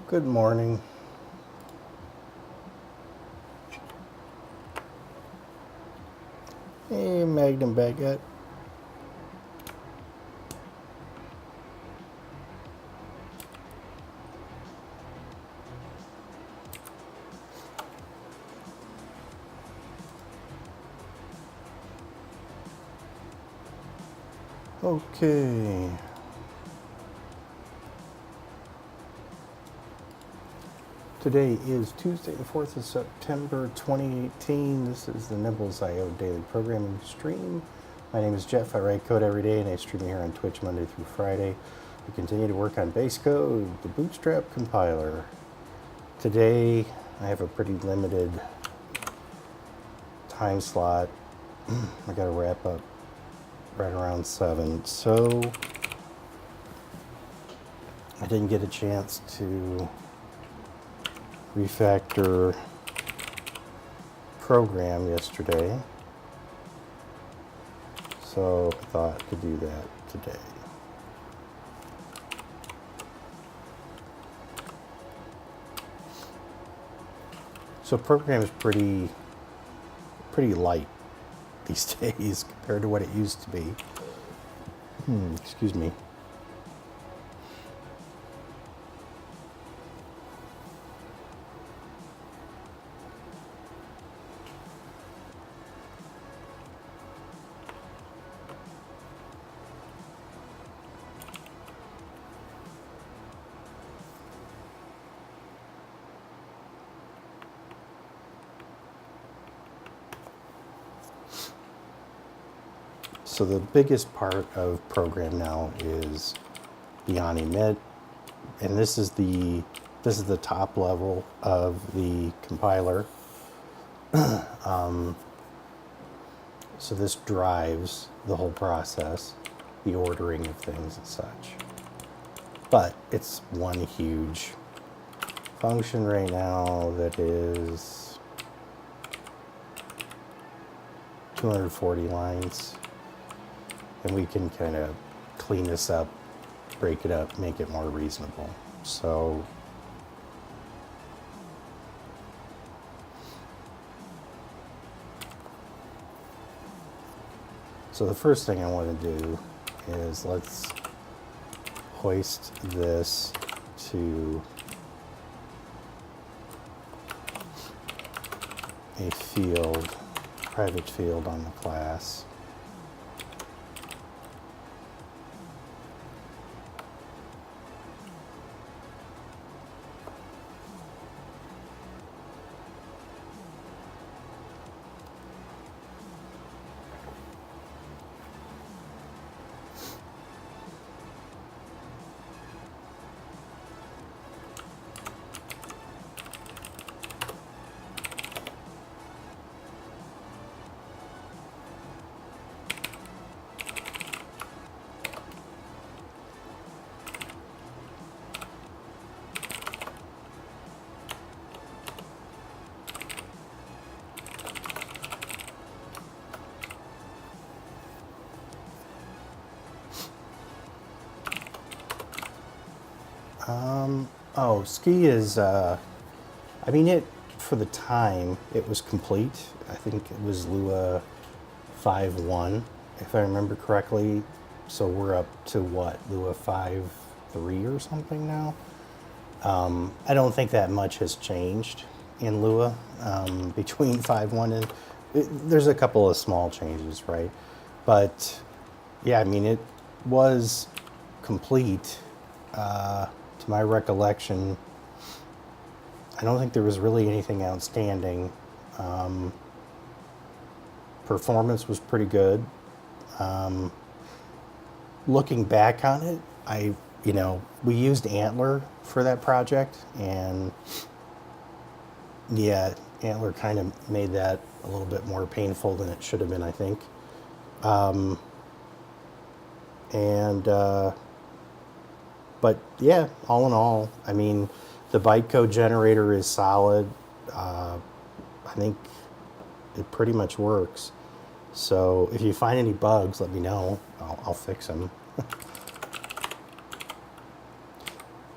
Good morning. Hey, Magnum Baguette. Okay. Today is Tuesday, the 4th of September, 2018. This is the nybbles.io daily programming stream. My name is Jeff. I write code every day, and I stream here on Twitch Monday through Friday. We continue to work on Basecode, the Bootstrap compiler. Today, I have a pretty limited time slot. I got to wrap up right around 7, so I didn't get a chance to refactor program yesterday, so I thought I could do that today. So program is pretty light these days compared to what it used to be. Excuse me. So the biggest part of program now is beyond Emit, and this is the top level of the compiler. So this drives the whole process, the ordering of things and such. But it's one huge function right now that is 240 lines. And we can kind of clean this up, break it up, make it more reasonable. So the first thing I want to do is let's hoist this to a field, private field on the class. Ski is, I mean, for the time, it was complete. I think it was Lua 5.1, if I remember correctly. So we're up to what, Lua 5.3 or something now? I don't think that much has changed in Lua between 5.1 and, there's a couple of small changes, right? But yeah, I mean, it was complete. To my recollection, I don't think there was really anything outstanding. Performance was pretty good. Looking back on it, we used Antler for that project, and yeah, Antler kind of made that a little bit more painful than it should have been, I think. But yeah, all in all, I mean, the bytecode generator is solid. I think it pretty much works. So if you find any bugs, let me know. I'll fix them.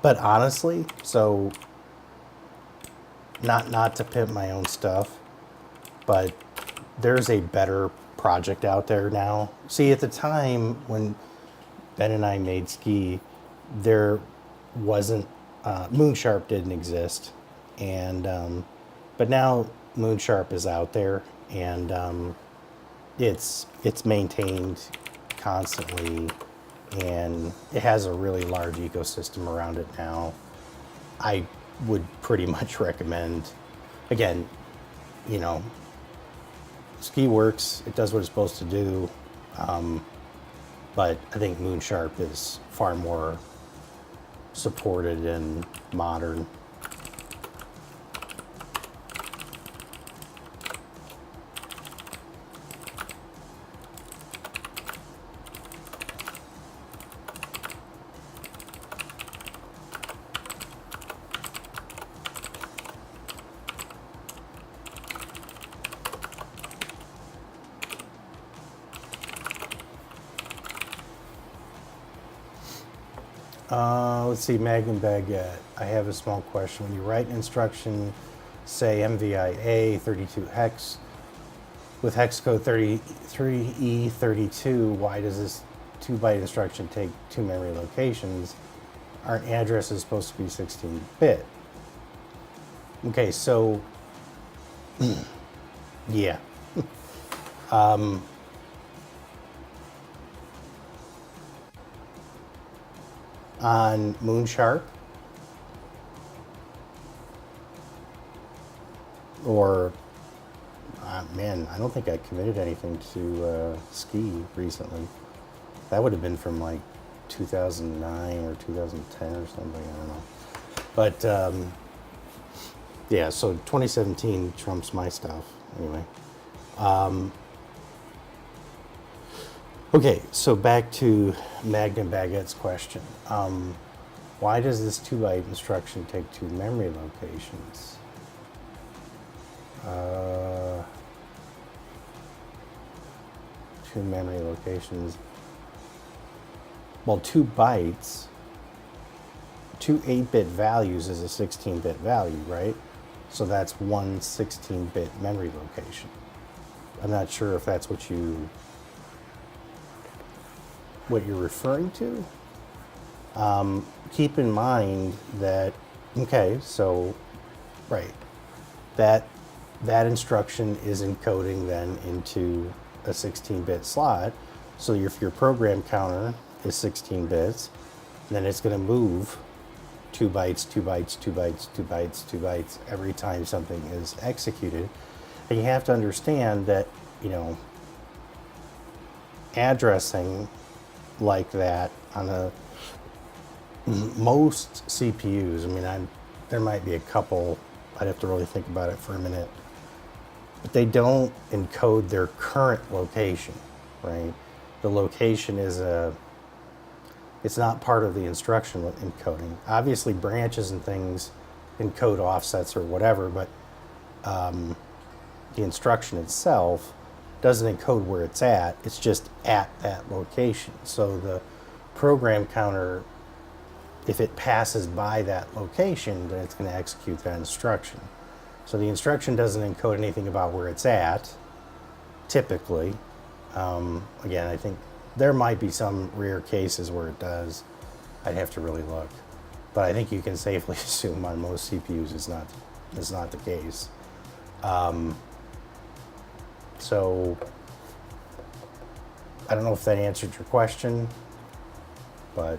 But honestly, so not to pimp my own stuff, but there's a better project out there now. See, at the time when Ben and I made Ski, there wasn't Moonsharp didn't exist, and but now Moonsharp is out there, and it's maintained constantly, and it has a really large ecosystem around it now. I would pretty much recommend, again, you know, Ski works, it does what it's supposed to do, but I think Moonsharp is far more supported and modern. Let's see, Magnum Baguette. I have a small question. When you write an instruction, say MVIA 32 hex, with hex code 33E32, why does this 2-byte instruction take 2 memory locations? Aren't addresses supposed to be 16-bit? Okay, so, yeah. On Moonsharp, or man, I don't think I committed anything to Ski recently. That would have been from like 2009 or 2010 or something, I don't know. But yeah, so 2017 trumps my stuff anyway. Okay, so back to Magnum Baguette's question. Why does this 2-byte instruction take 2 memory locations? 2 memory locations. Well, 2 bytes, 2 8-bit values is a 16-bit value, right? So that's 1 16-bit memory location. I'm not sure if that's what you're referring to. Keep in mind that, okay, so, right, that instruction is encoding then into a 16-bit slot. So if your program counter is 16 bits, then it's going to move 2 bytes, 2 bytes, 2 bytes, 2 bytes, 2 bytes every time something is executed. And you have to understand that, you know, addressing like that on most CPUs, I mean, there might be a couple, I'd have to really think about it for a minute, but they don't encode their current location, right? The location is it's not part of the instruction encoding. Obviously branches and things encode offsets or whatever, but the instruction itself doesn't encode where it's at, it's just at that location. So the program counter, if it passes by that location, then it's going to execute that instruction. So the instruction doesn't encode anything about where it's at, typically. Again, I think there might be some rare cases where it does. I'd have to really look. But I think you can safely assume on most CPUs it's not the case. So I don't know if that answered your question, but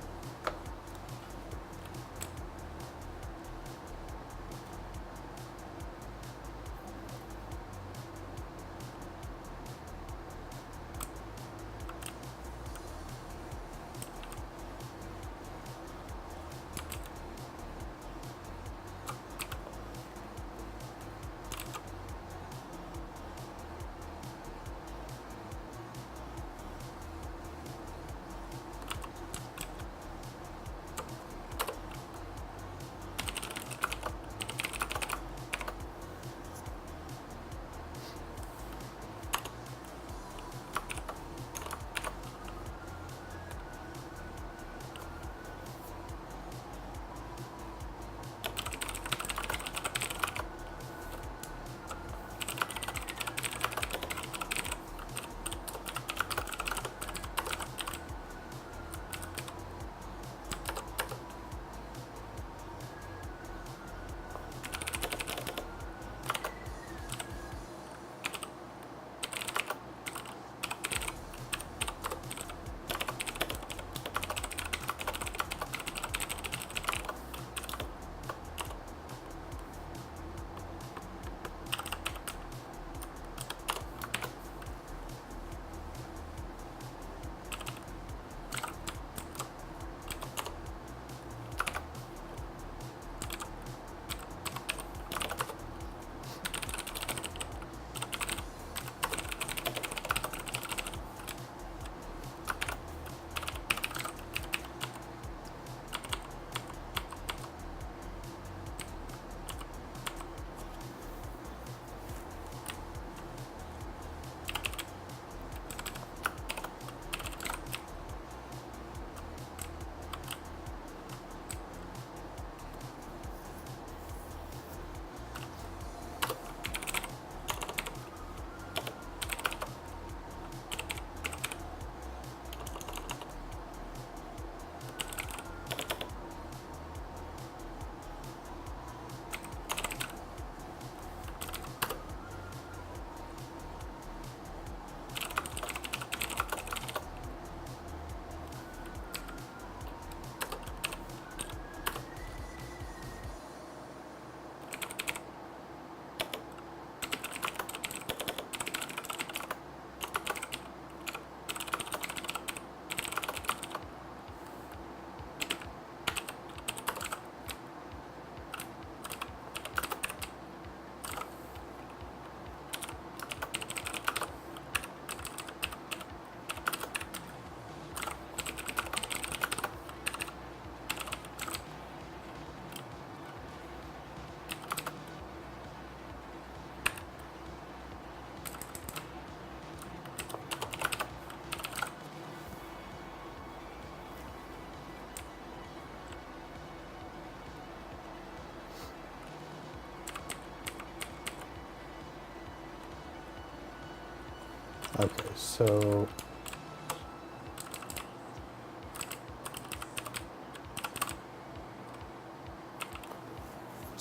Okay, so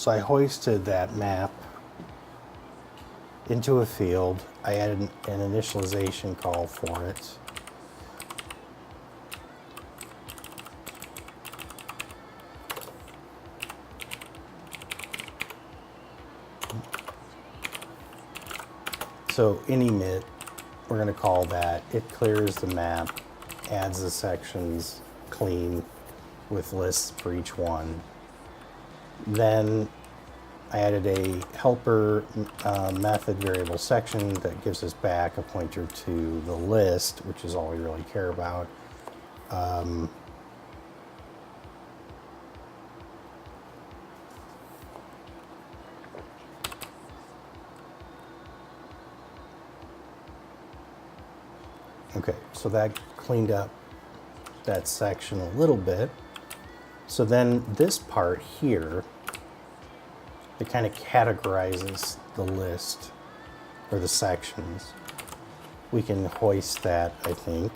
I hoisted that map into a field. I added an initialization call for it. So in Emit, we're going to call that. It clears the map, adds the sections clean with lists for each one. Then I added a helper method variable section that gives us back a pointer to the list, which is all we really care about. Okay, so that cleaned up that section a little bit. So then this part here, it kind of categorizes the list or the sections. We can hoist that, I think.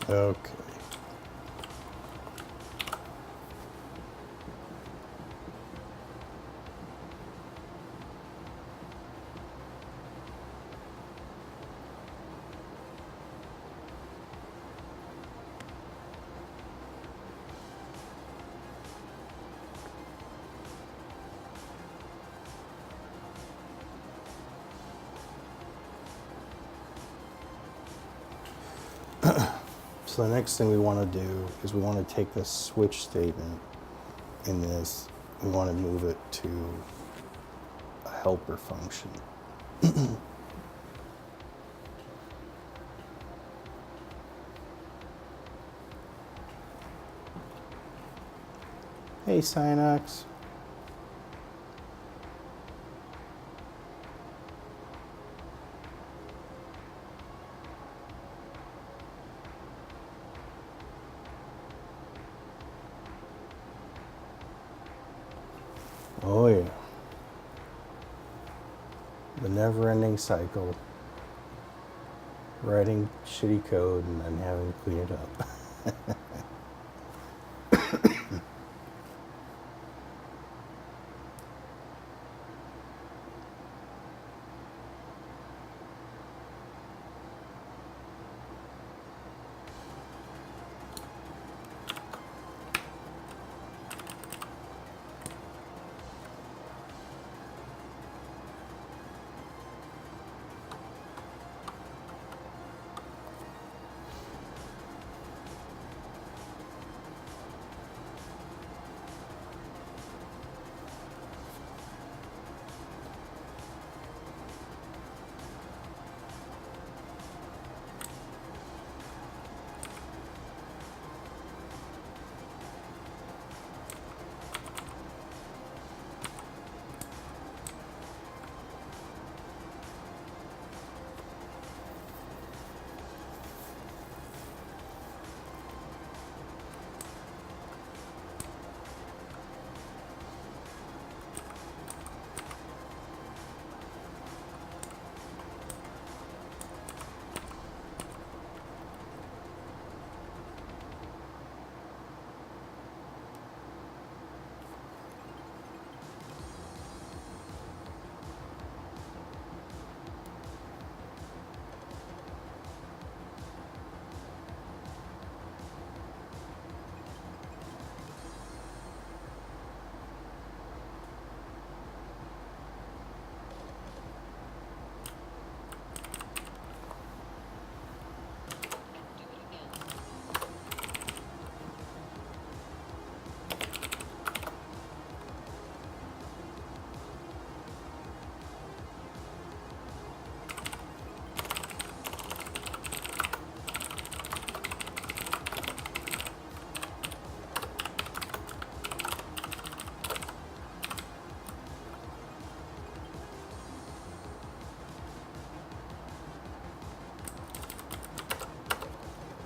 Okay. So the next thing we want to do is we want to take this switch statement in this, we want to move it to a helper function. Hey, Synox. Oh yeah. The never-ending cycle. Writing shitty code and then having to clean it up.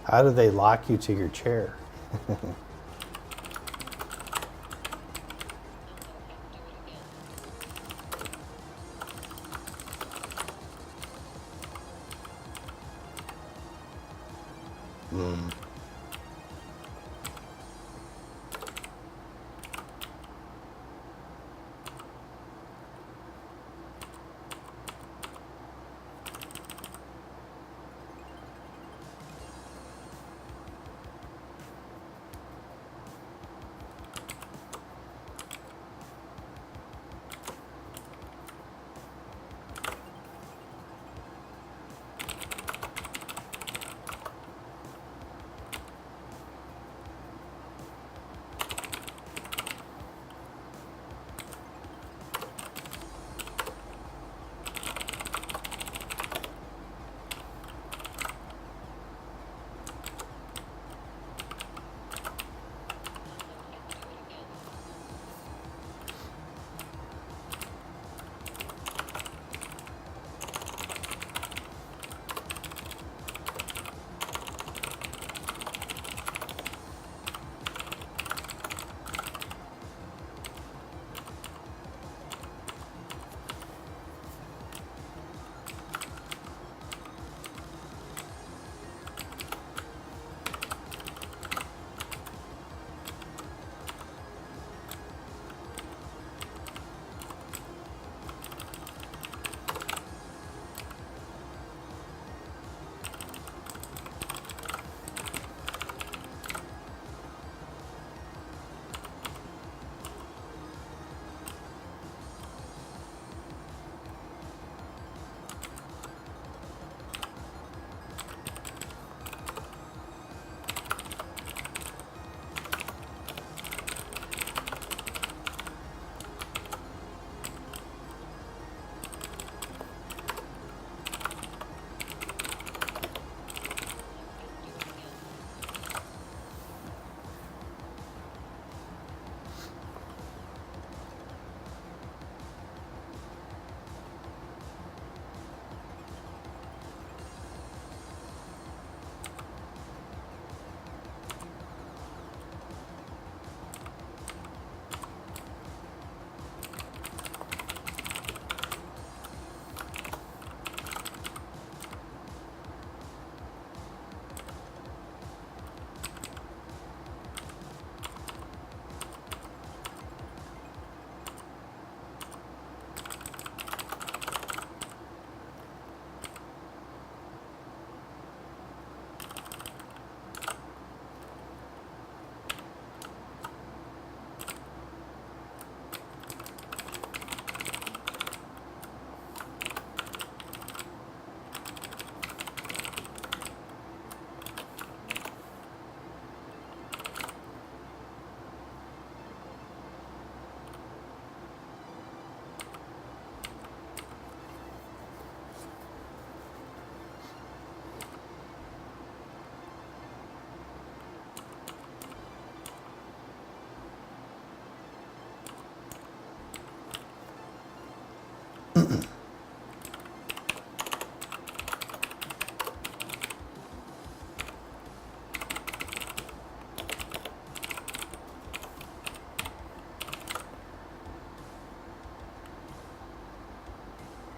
How do they lock you to your chair?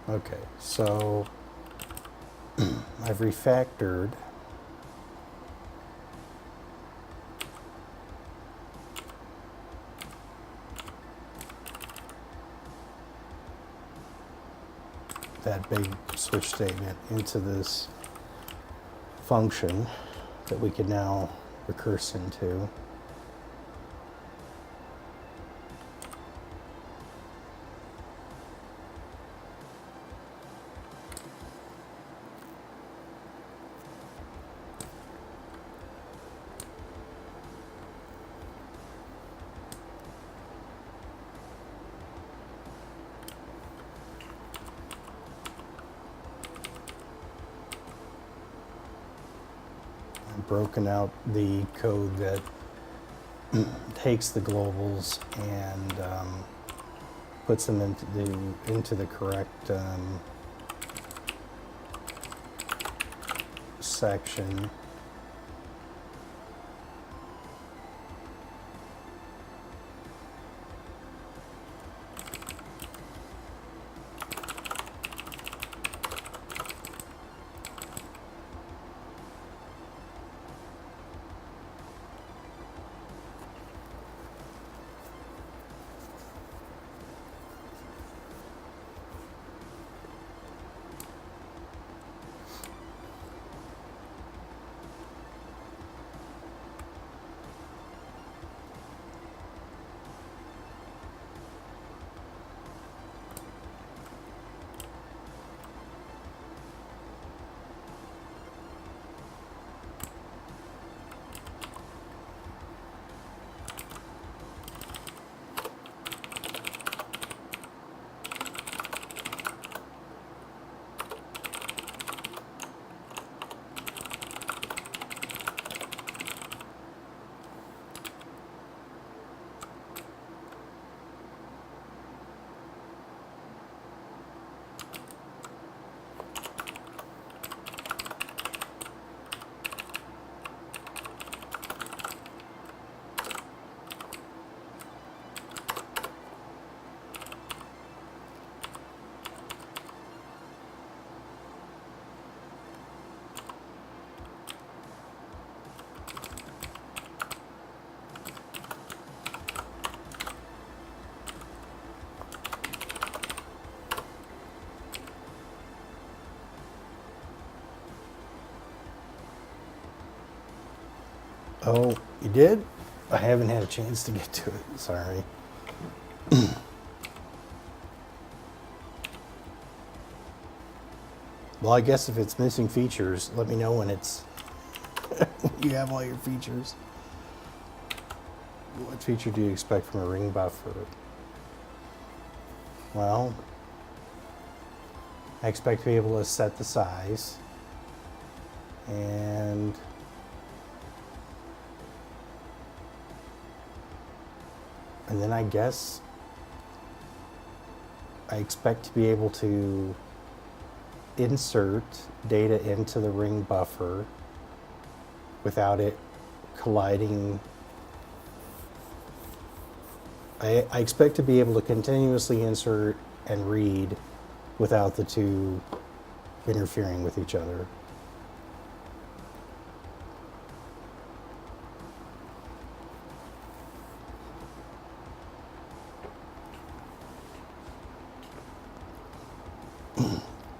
Okay, so I've refactored that big switch statement into this function that we can now recurse into. Broken out the code that takes the globals and puts them into the correct section. Oh, you did? I haven't had a chance to get to it. Sorry. Well, I guess if it's missing features, let me know when it's you have all your features. What feature do you expect from a ring buffer? Well, I expect to be able to set the size and then I guess I expect to be able to insert data into the ring buffer without it colliding. I expect to be able to continuously insert and read without the two interfering with each other.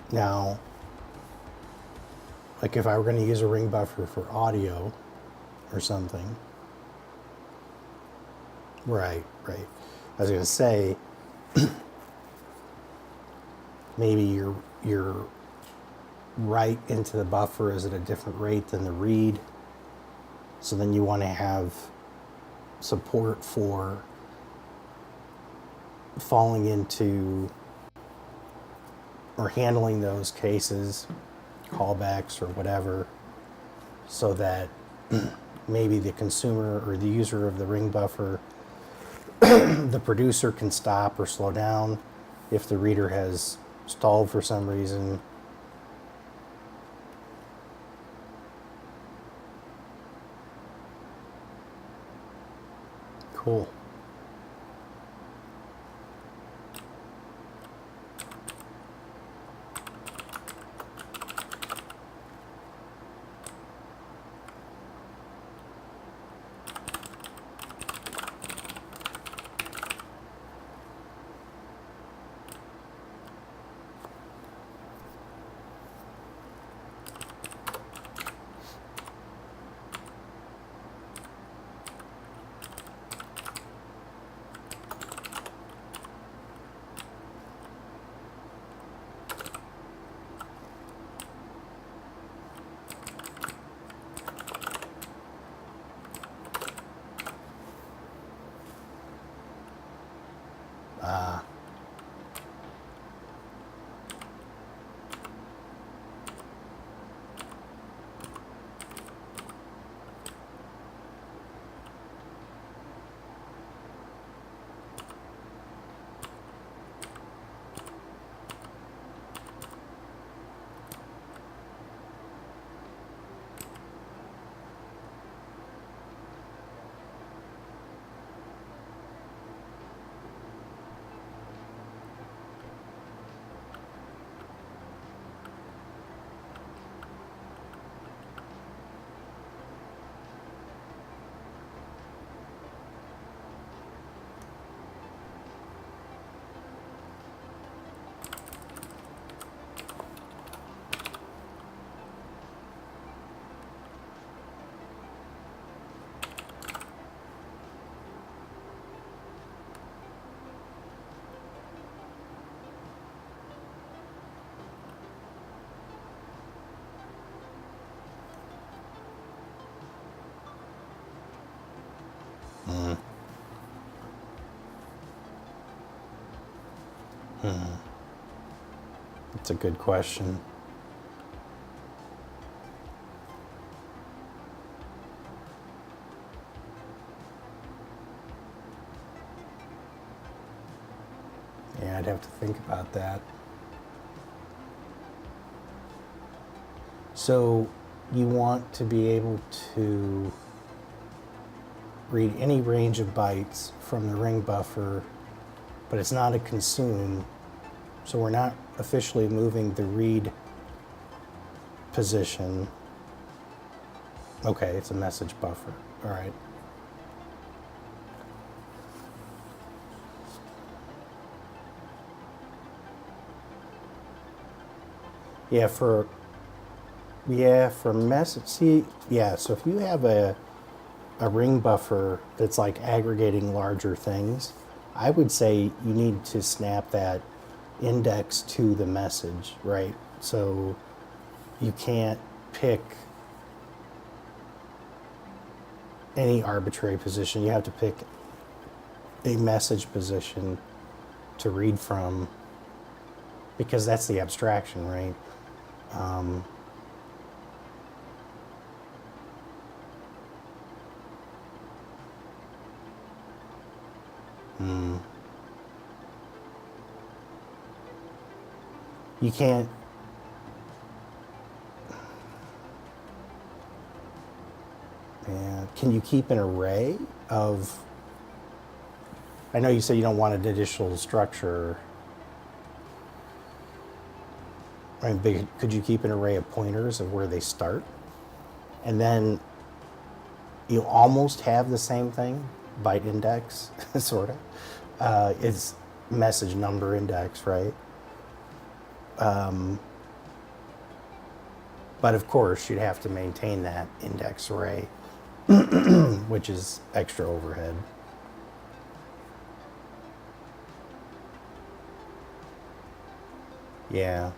Now, like if I were going to use a ring buffer for audio or something, right. I was going to say, maybe your write into the buffer is at a different rate than the read. So then you want to have support for falling into or handling those cases, callbacks or whatever, so that maybe the consumer or the user of the ring buffer, the producer can stop or slow down if the reader has stalled for some reason. Cool. That's a good question. Yeah, I'd have to think about that. So you want to be able to read any range of bytes from the ring buffer, but it's not a consume, so we're not officially moving the read position. Okay, it's a message buffer. All right. Yeah, for message, see, yeah, so if you have a ring buffer that's like aggregating larger things, I would say you need to snap that index to the message, right? So you can't pick any arbitrary position. You have to pick a message position to read from, because that's the abstraction, right? You can't. Yeah. Can you keep an array of? I know you said you don't want an additional structure. I mean, could you keep an array of pointers of where they start? And then you almost have the same thing, byte index, sort of. It's message number index, right? But of course, you'd have to maintain that index array, which is extra overhead. Yeah.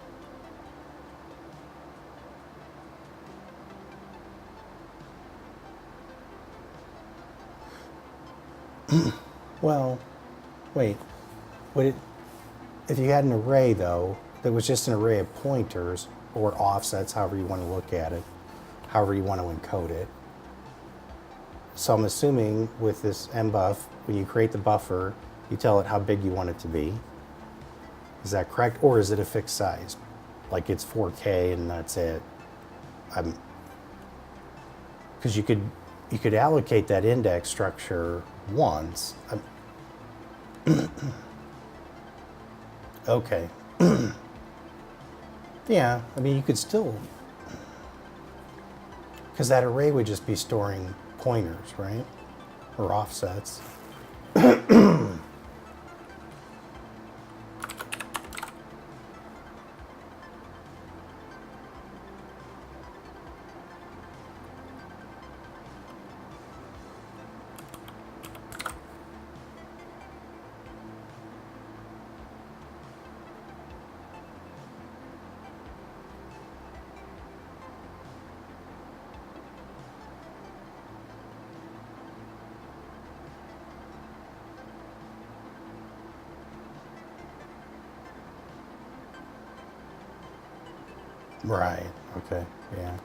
Well, wait. If you had an array, though, that was just an array of pointers or offsets, however you want to look at it, however you want to encode it. So I'm assuming with this mbuf, when you create the buffer, you tell it how big you want it to be. Is that correct? Or is it a fixed size? Like it's 4K and that's it? Because you could allocate that index structure once. Okay. Yeah, I mean, you could still, because that array would just be storing pointers, right? Or offsets. Right, okay, yeah.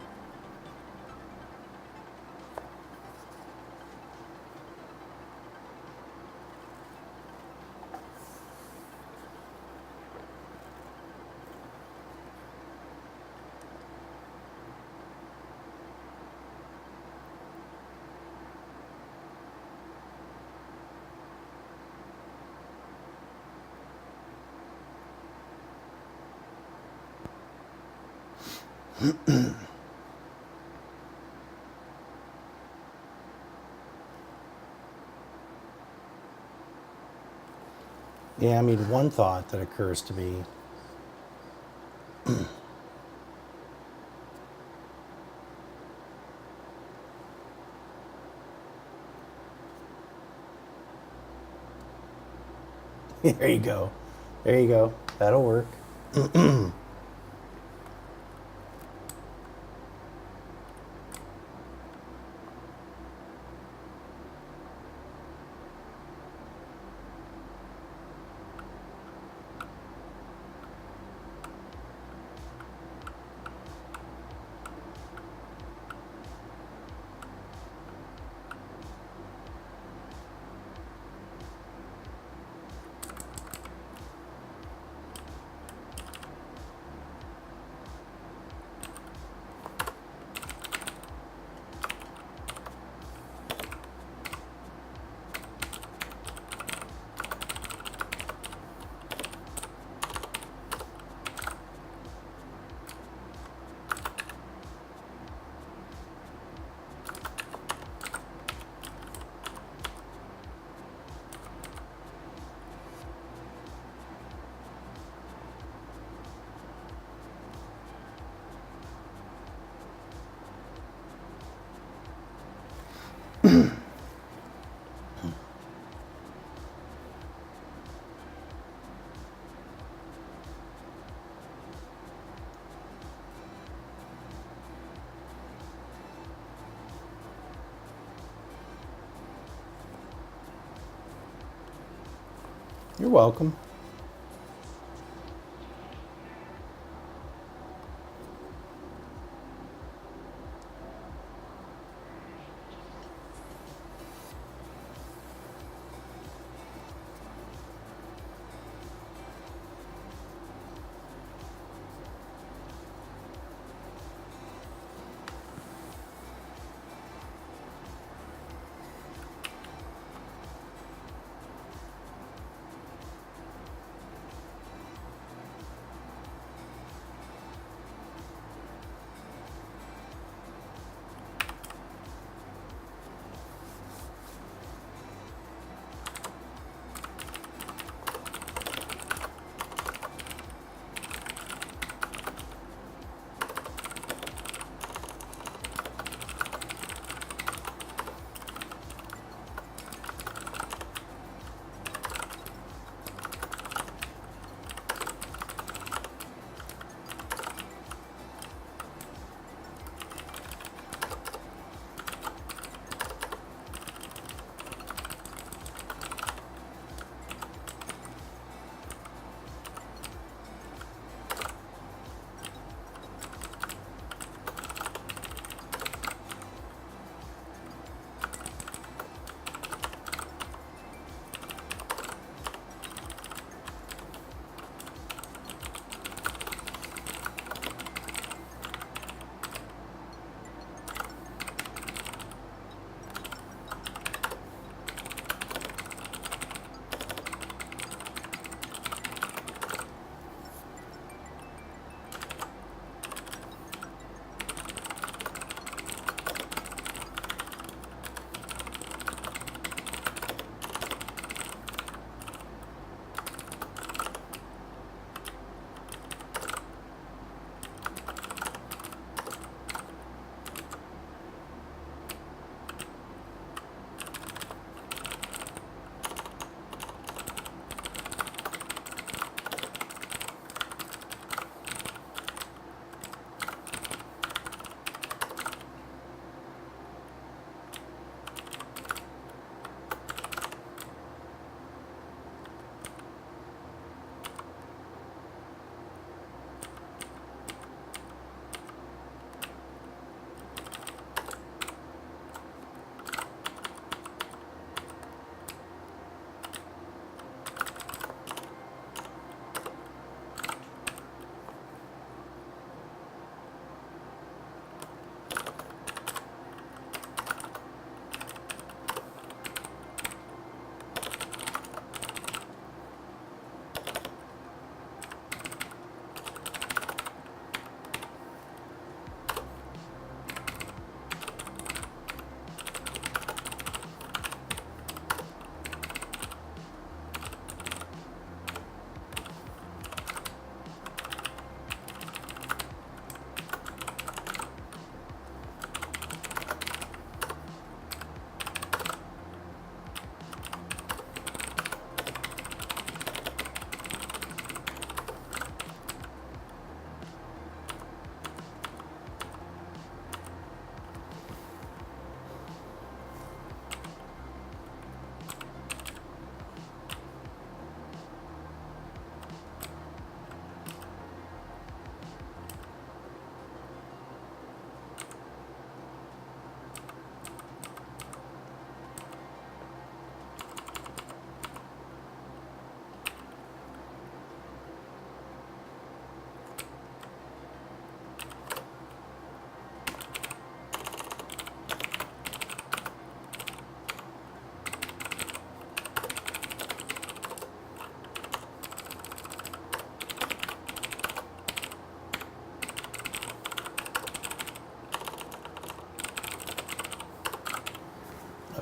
Yeah, I mean, one thought that occurs to me, there you go. There you go. That'll work. You're welcome.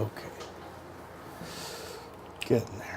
Okay. Getting there.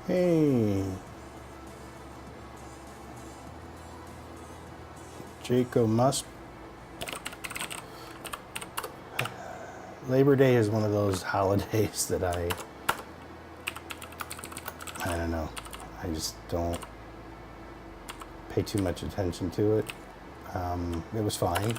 Hey, Jacob Musk. Labor Day is one of those holidays that I don't know. I just don't pay too much attention to it. It was fine.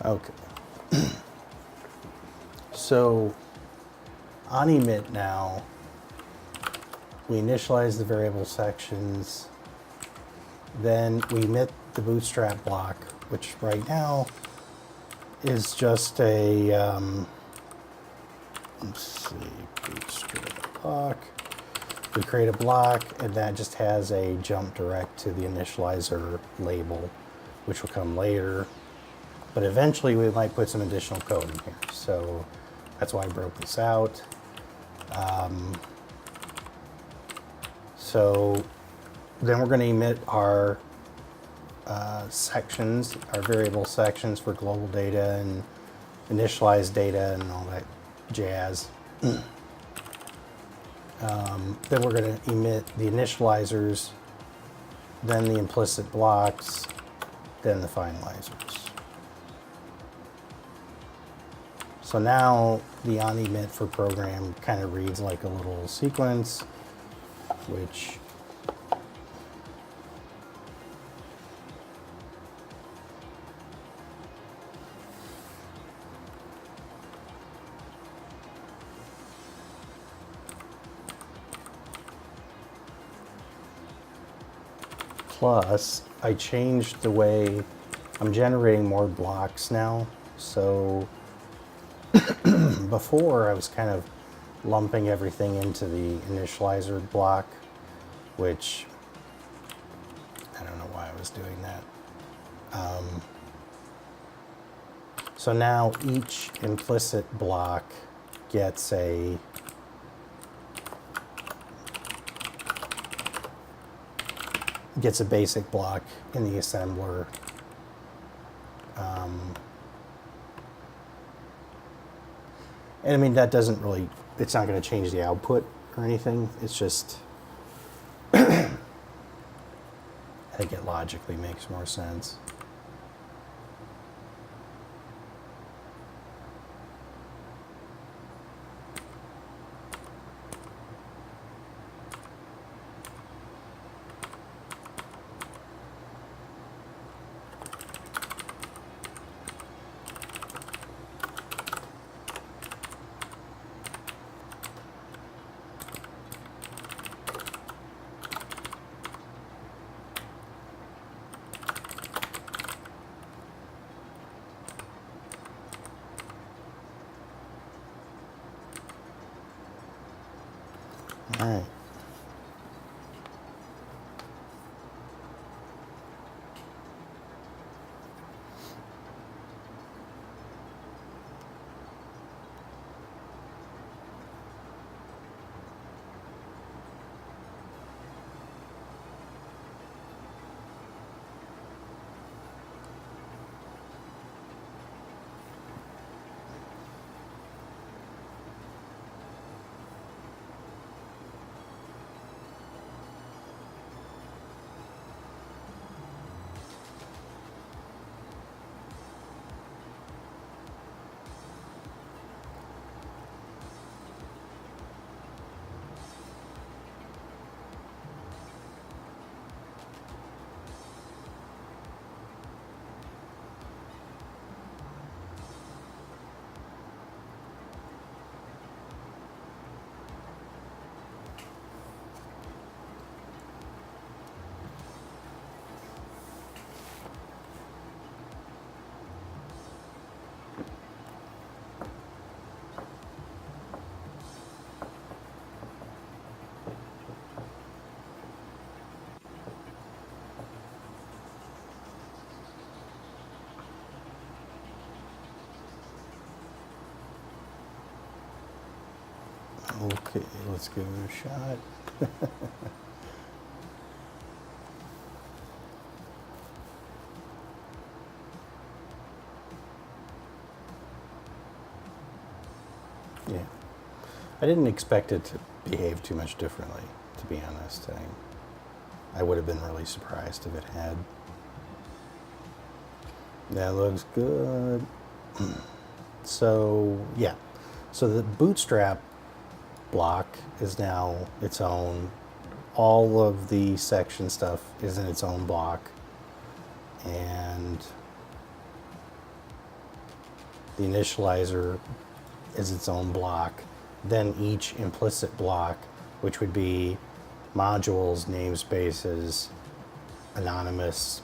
Okay. So on Emit now, we initialize the variable sections, then we emit the Bootstrap block, which right now is just a, let's see, Bootstrap block. We create a block, and that just has a jump direct to the initializer label, which will come later. But eventually we might put some additional code in here. So that's why I broke this out. So then we're going to emit our sections, our variable sections for global data and initialized data and all that jazz. Then we're going to emit the initializers, then the implicit blocks, then the finalizers. So now the onEmit for program kind of reads like a little sequence, which plus I changed the way I'm generating more blocks now. So before I was kind of lumping everything into the initializer block, which I don't know why I was doing that. So now each implicit block gets a basic block in the assembler. And I mean, that doesn't really, it's not going to change the output or anything. It's just, I think it logically makes more sense. All right. Okay, let's give it a shot. Yeah. I didn't expect it to behave too much differently, to be honest. I would have been really surprised if it had. That looks good. So, yeah. So the Bootstrap block is now its own. All of the section stuff is in its own block. And The initializer is its own block. Then each implicit block, which would be modules, namespaces, anonymous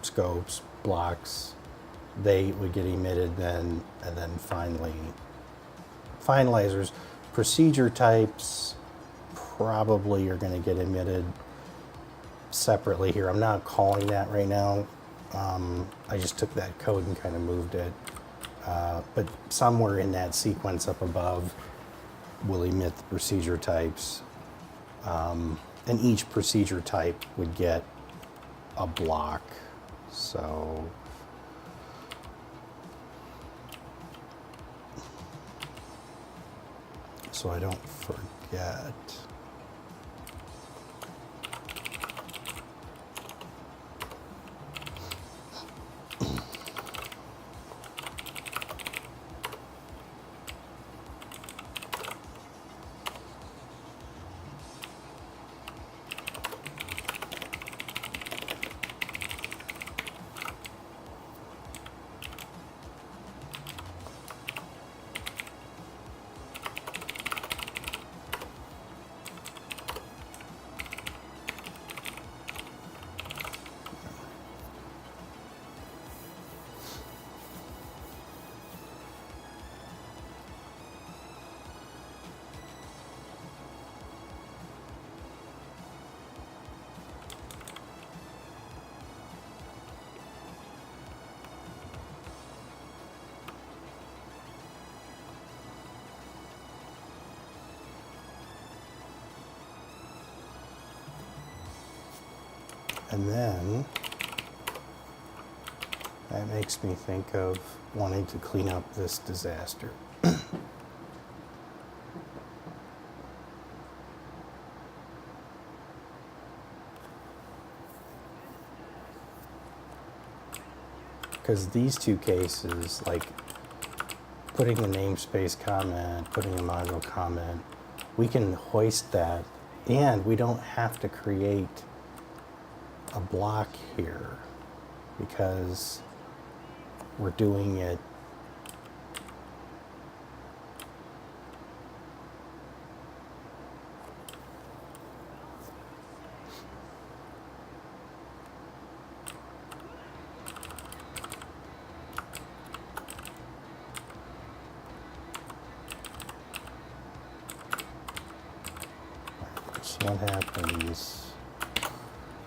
scopes, blocks, they would get emitted then, and then finally finalizers. Procedure types probably are going to get emitted separately here. I'm not calling that right now. I just took that code and kind of moved it. But somewhere in that sequence up above will emit the procedure types. And each procedure type would get a block. So I don't forget. And then that makes me think of wanting to clean up this disaster. Because these two cases, like putting the namespace comment, putting a module comment, we can hoist that, and we don't have to create a block here because we're doing it so what happens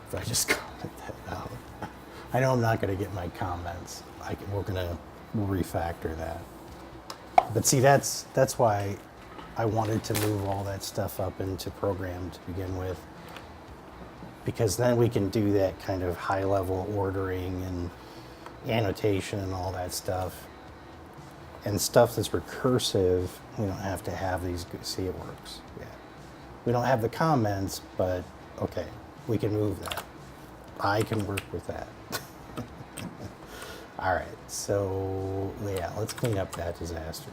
if I just comment that out? I know I'm not going to get my comments. We'll refactor that. But see, that's why I wanted to move all that stuff up into program to begin with, because then we can do that kind of high-level ordering and annotation and all that stuff. And stuff that's recursive, we don't have to have these. See, it works. Yeah. We don't have the comments, but okay, we can move that. I can work with that. All right, so yeah, let's clean up that disaster.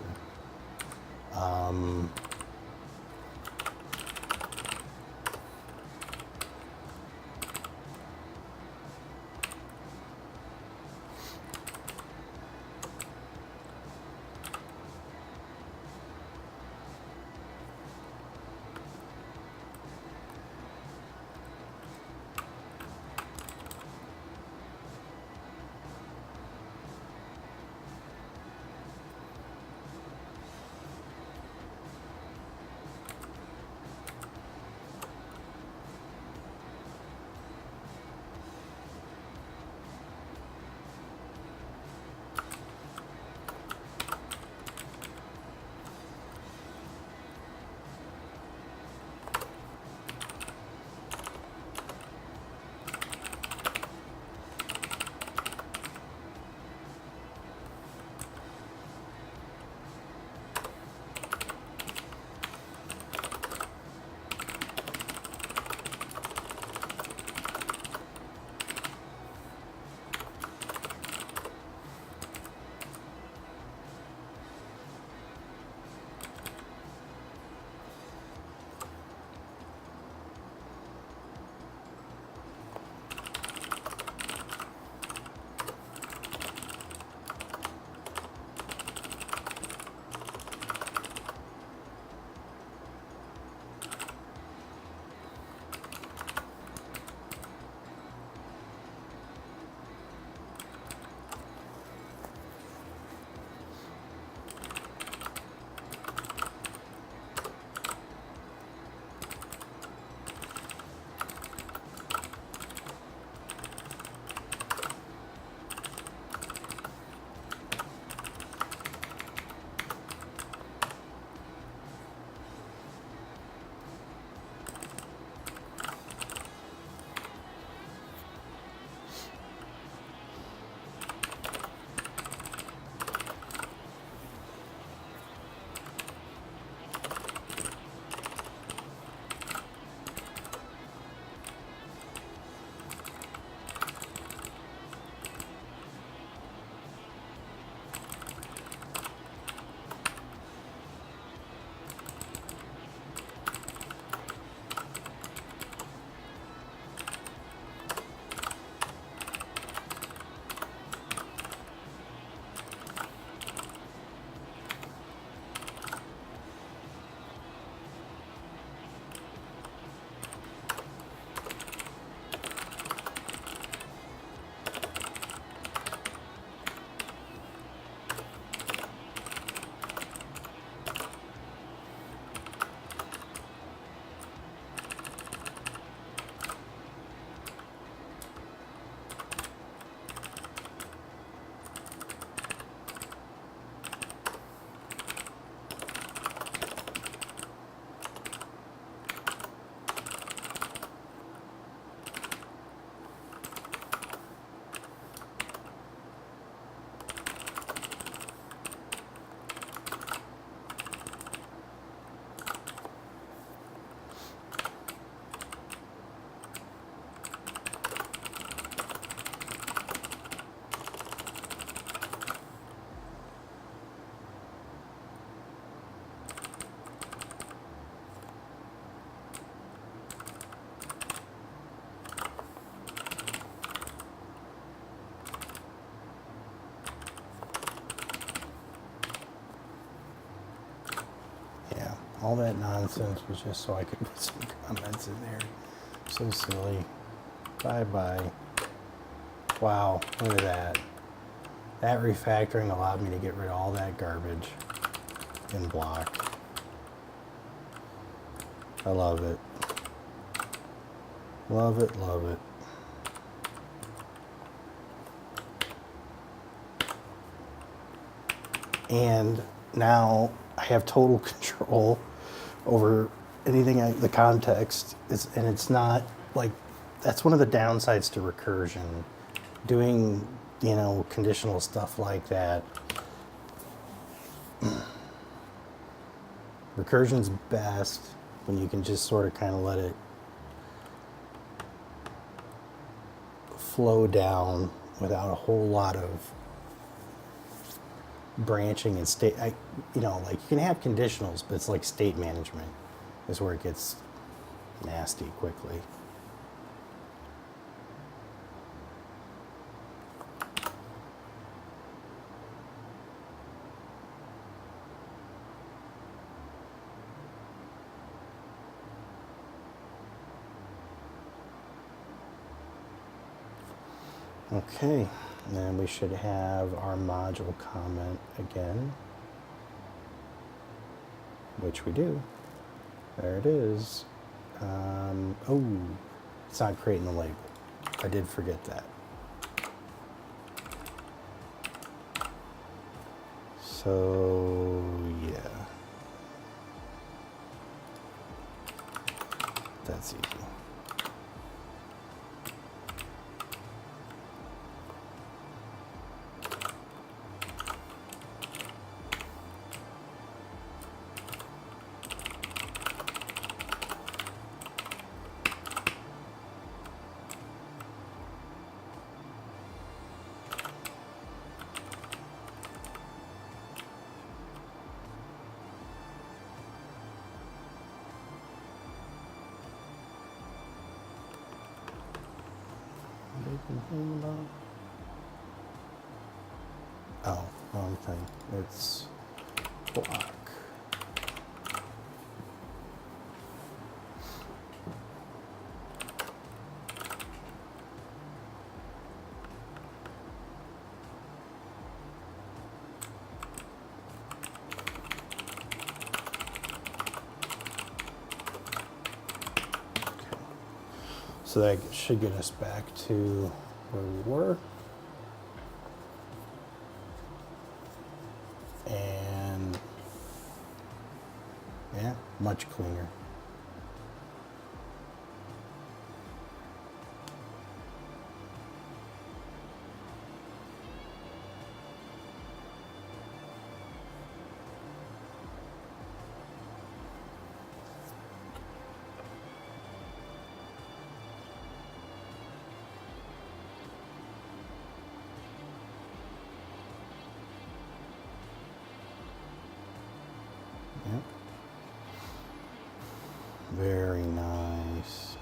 all that nonsense was just so I could put some comments in there. So silly. Bye-bye. Wow, look at that. That refactoring allowed me to get rid of all that garbage in Block. I love it. Love it, love it. And now I have total control over anything, the context. And it's not like, that's one of the downsides to recursion. Doing, you know, conditional stuff like that. Recursion's best when you can just sort of kind of let it flow down without a whole lot of branching and state. You know, like you can have conditionals, but it's like state management is where it gets nasty quickly. Okay, and we should have our module comment again, which we do. There it is. Oh, it's not creating the label. I did forget that. So, yeah. That's easy. Oh, wrong thing. It's block. So that should get us back to where we were. And yeah, much cleaner. Yep. Very nice.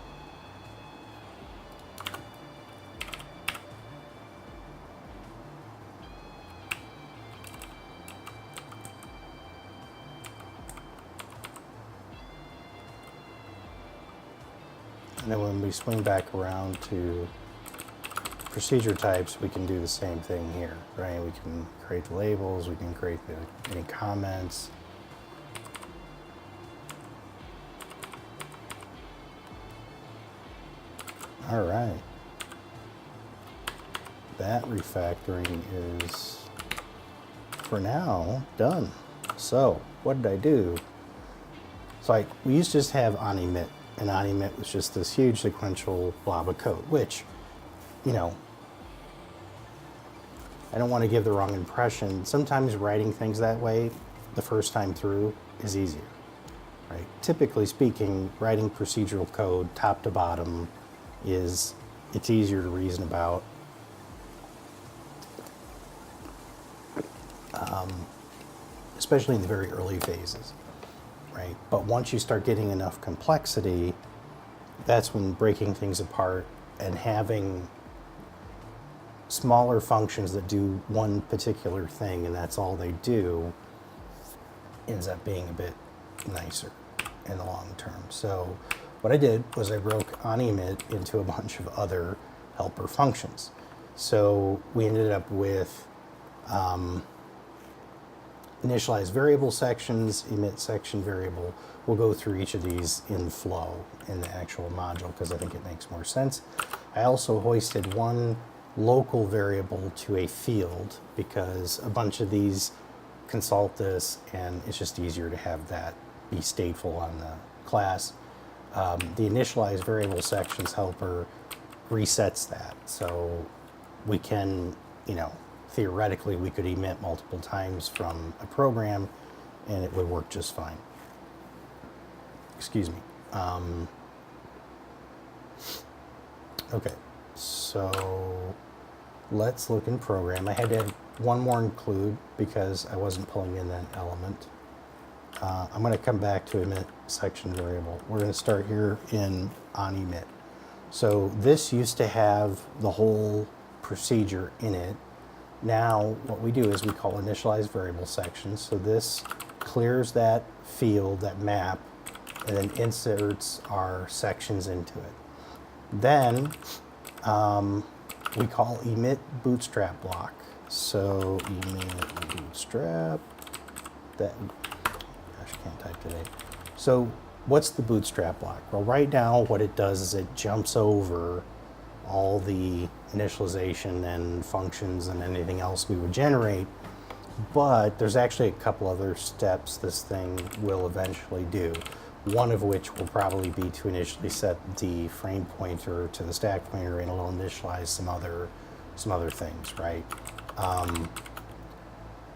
And then when we swing back around to procedure types, we can do the same thing here, right? We can create the labels, we can create any comments. All right. That refactoring is, for now, done. So, what did I do? So we used to just have Emit, and Emit was just this huge sequential blob of code, which, you know, I don't want to give the wrong impression. Sometimes writing things that way the first time through is easier, right? Typically speaking, writing procedural code top to bottom it's easier to reason about. Especially in the very early phases, right? But once you start getting enough complexity, that's when breaking things apart and having smaller functions that do one particular thing and that's all they do ends up being a bit nicer in the long term. So what I did was I broke Emit into a bunch of other helper functions. So we ended up with initialize variable sections, emit section variable. We'll go through each of these in flow in the actual module because I think it makes more sense. I also hoisted one local variable to a field because a bunch of these consult this and it's just easier to have that be stateful on the class. The initialize variable sections helper resets that. So we can, theoretically we could emit multiple times from a program and it would work just fine. Excuse me. Okay, so let's look in program. I had to add one more include because I wasn't pulling in that element. I'm going to come back to emit section variable. We're going to start here in on emit. So this used to have the whole procedure in it. Now what we do is we call initialize variable sections. So this clears that field, that map, and then inserts our sections into it. Then we call emit bootstrap block. So emit bootstrap, gosh, I can't type today. So what's the bootstrap block? Well, right now what it does is it jumps over all the initialization and functions and anything else we would generate, but there's actually a couple other steps this thing will eventually do. One of which will probably be to initially set the frame pointer to the stack pointer, and it'll initialize some other things, right?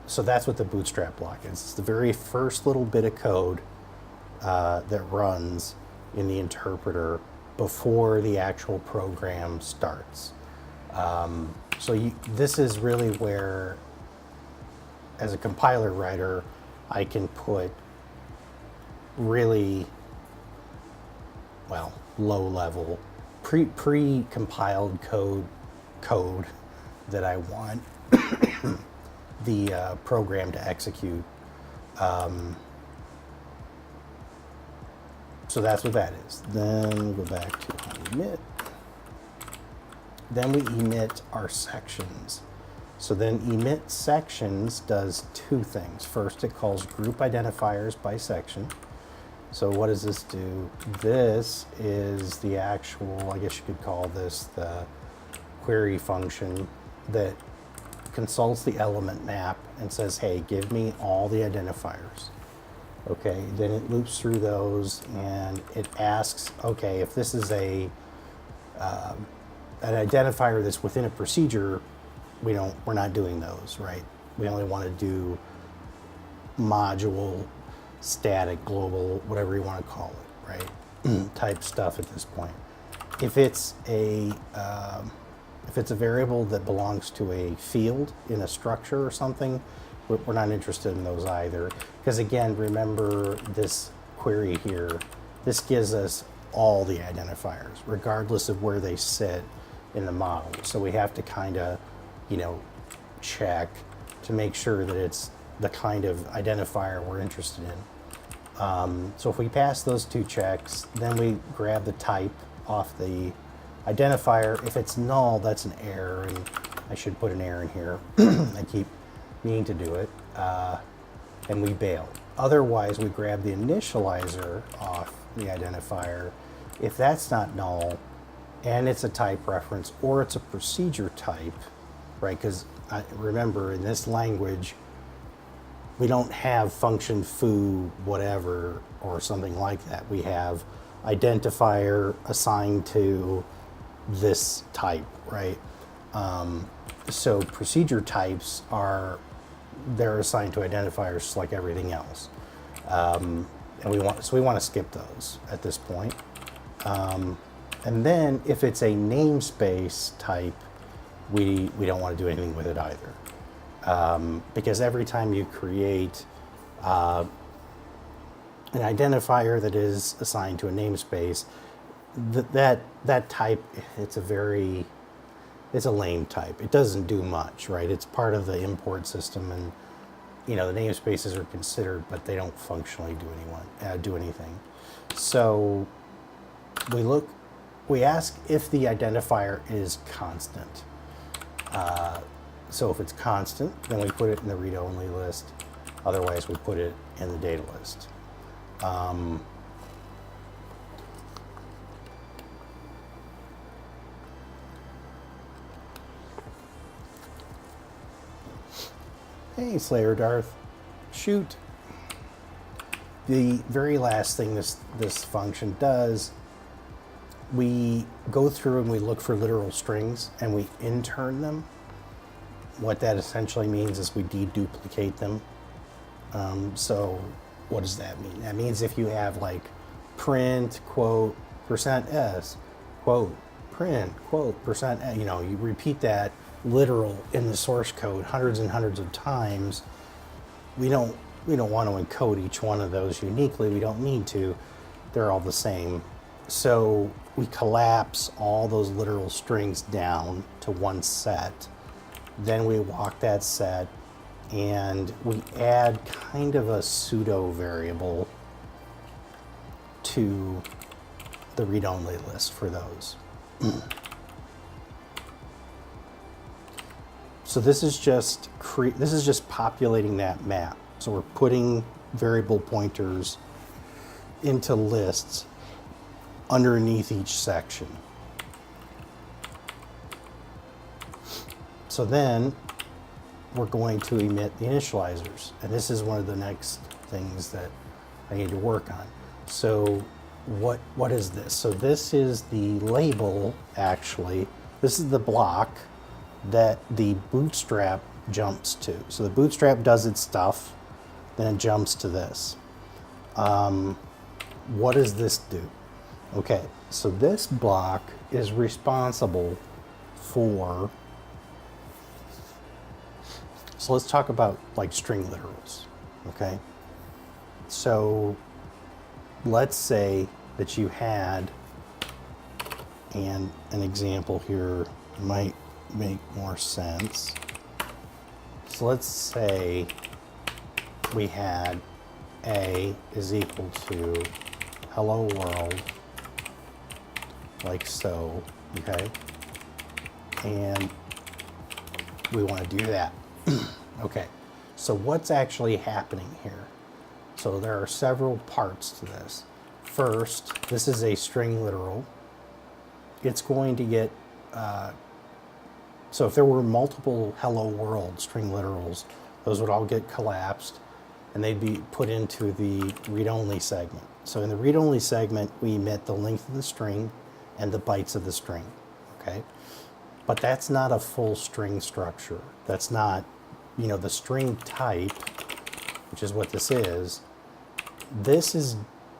So that's what the bootstrap block is. It's the very first little bit of code that runs in the interpreter before the actual program starts. This is really where, as a compiler writer, I can put really, low-level, pre-compiled code that I want the program to execute. So that's what that is. Then we'll go back to emit. Then we emit our sections. So then emit sections does two things. First, it calls group identifiers by section. So what does this do? This is the actual, I guess you could call this the query function that consults the element map and says, hey, give me all the identifiers. Okay, then it loops through those and it asks, okay, if this is an identifier that's within a procedure, we're not doing those, right? We only want to do module, static, global, whatever you want to call it, right? Type stuff at this point. If it's a variable that belongs to a field in a structure or something, we're not interested in those either. Because again, remember this query here, this gives us all the identifiers, regardless of where they sit in the model. So we have to kind of, check to make sure that it's the kind of identifier we're interested in. So if we pass those two checks, then we grab the type off the identifier. If it's null, that's an error, and I should put an error in here. I keep meaning to do it, and we bail. Otherwise, we grab the initializer off the identifier. If that's not null, and it's a type reference, or it's a procedure type, right? Because remember, in this language, we don't have function foo whatever or something like that. We have identifier assigned to this type, right? So procedure types they're assigned to identifiers just like everything else. And we want to skip those at this point. And then if it's a namespace type, we don't want to do anything with it either. Because every time you create an identifier that is assigned to a namespace, that type, it's a lame type. It doesn't do much, right? It's part of the import system, and the namespaces are considered, but they don't functionally do anything. So we ask if the identifier is constant. So if it's constant, then we put it in the read-only list. Otherwise, we put it in the data list. Hey, Slayer Darth. Shoot. The very last thing this function does, we go through and we look for literal strings and we intern them. What that essentially means is we deduplicate them. So what does that mean? That means if you have like print, quote, %s, quote, print, quote, %, you repeat that literal in the source code hundreds and hundreds of times. We don't want to encode each one of those uniquely. We don't need to. They're all the same. So we collapse all those literal strings down to one set. Then we walk that set and we add kind of a pseudo variable to the read-only list for those. So this is just populating that map. So we're putting variable pointers into lists underneath each section. So then we're going to emit the initializers. And this is one of the next things that I need to work on. So what is this? So this is the label, actually. This is the block that the Bootstrap jumps to. So the Bootstrap does its stuff, then it jumps to this. What does this do? Okay, so this block is responsible for, so let's talk about like string literals, okay? So let's say that you had, and an example here might make more sense. So let's say we had A is equal to hello world, like so, okay? And we want to do that. Okay, so what's actually happening here? So there are several parts to this. First, this is a string literal. It's going to get, so if there were multiple hello world string literals, those would all get collapsed and they'd be put into the read-only segment. So in the read-only segment, we emit the length of the string and the bytes of the string, okay? But that's not a full string structure. That's not, the string type, which is what this is. This is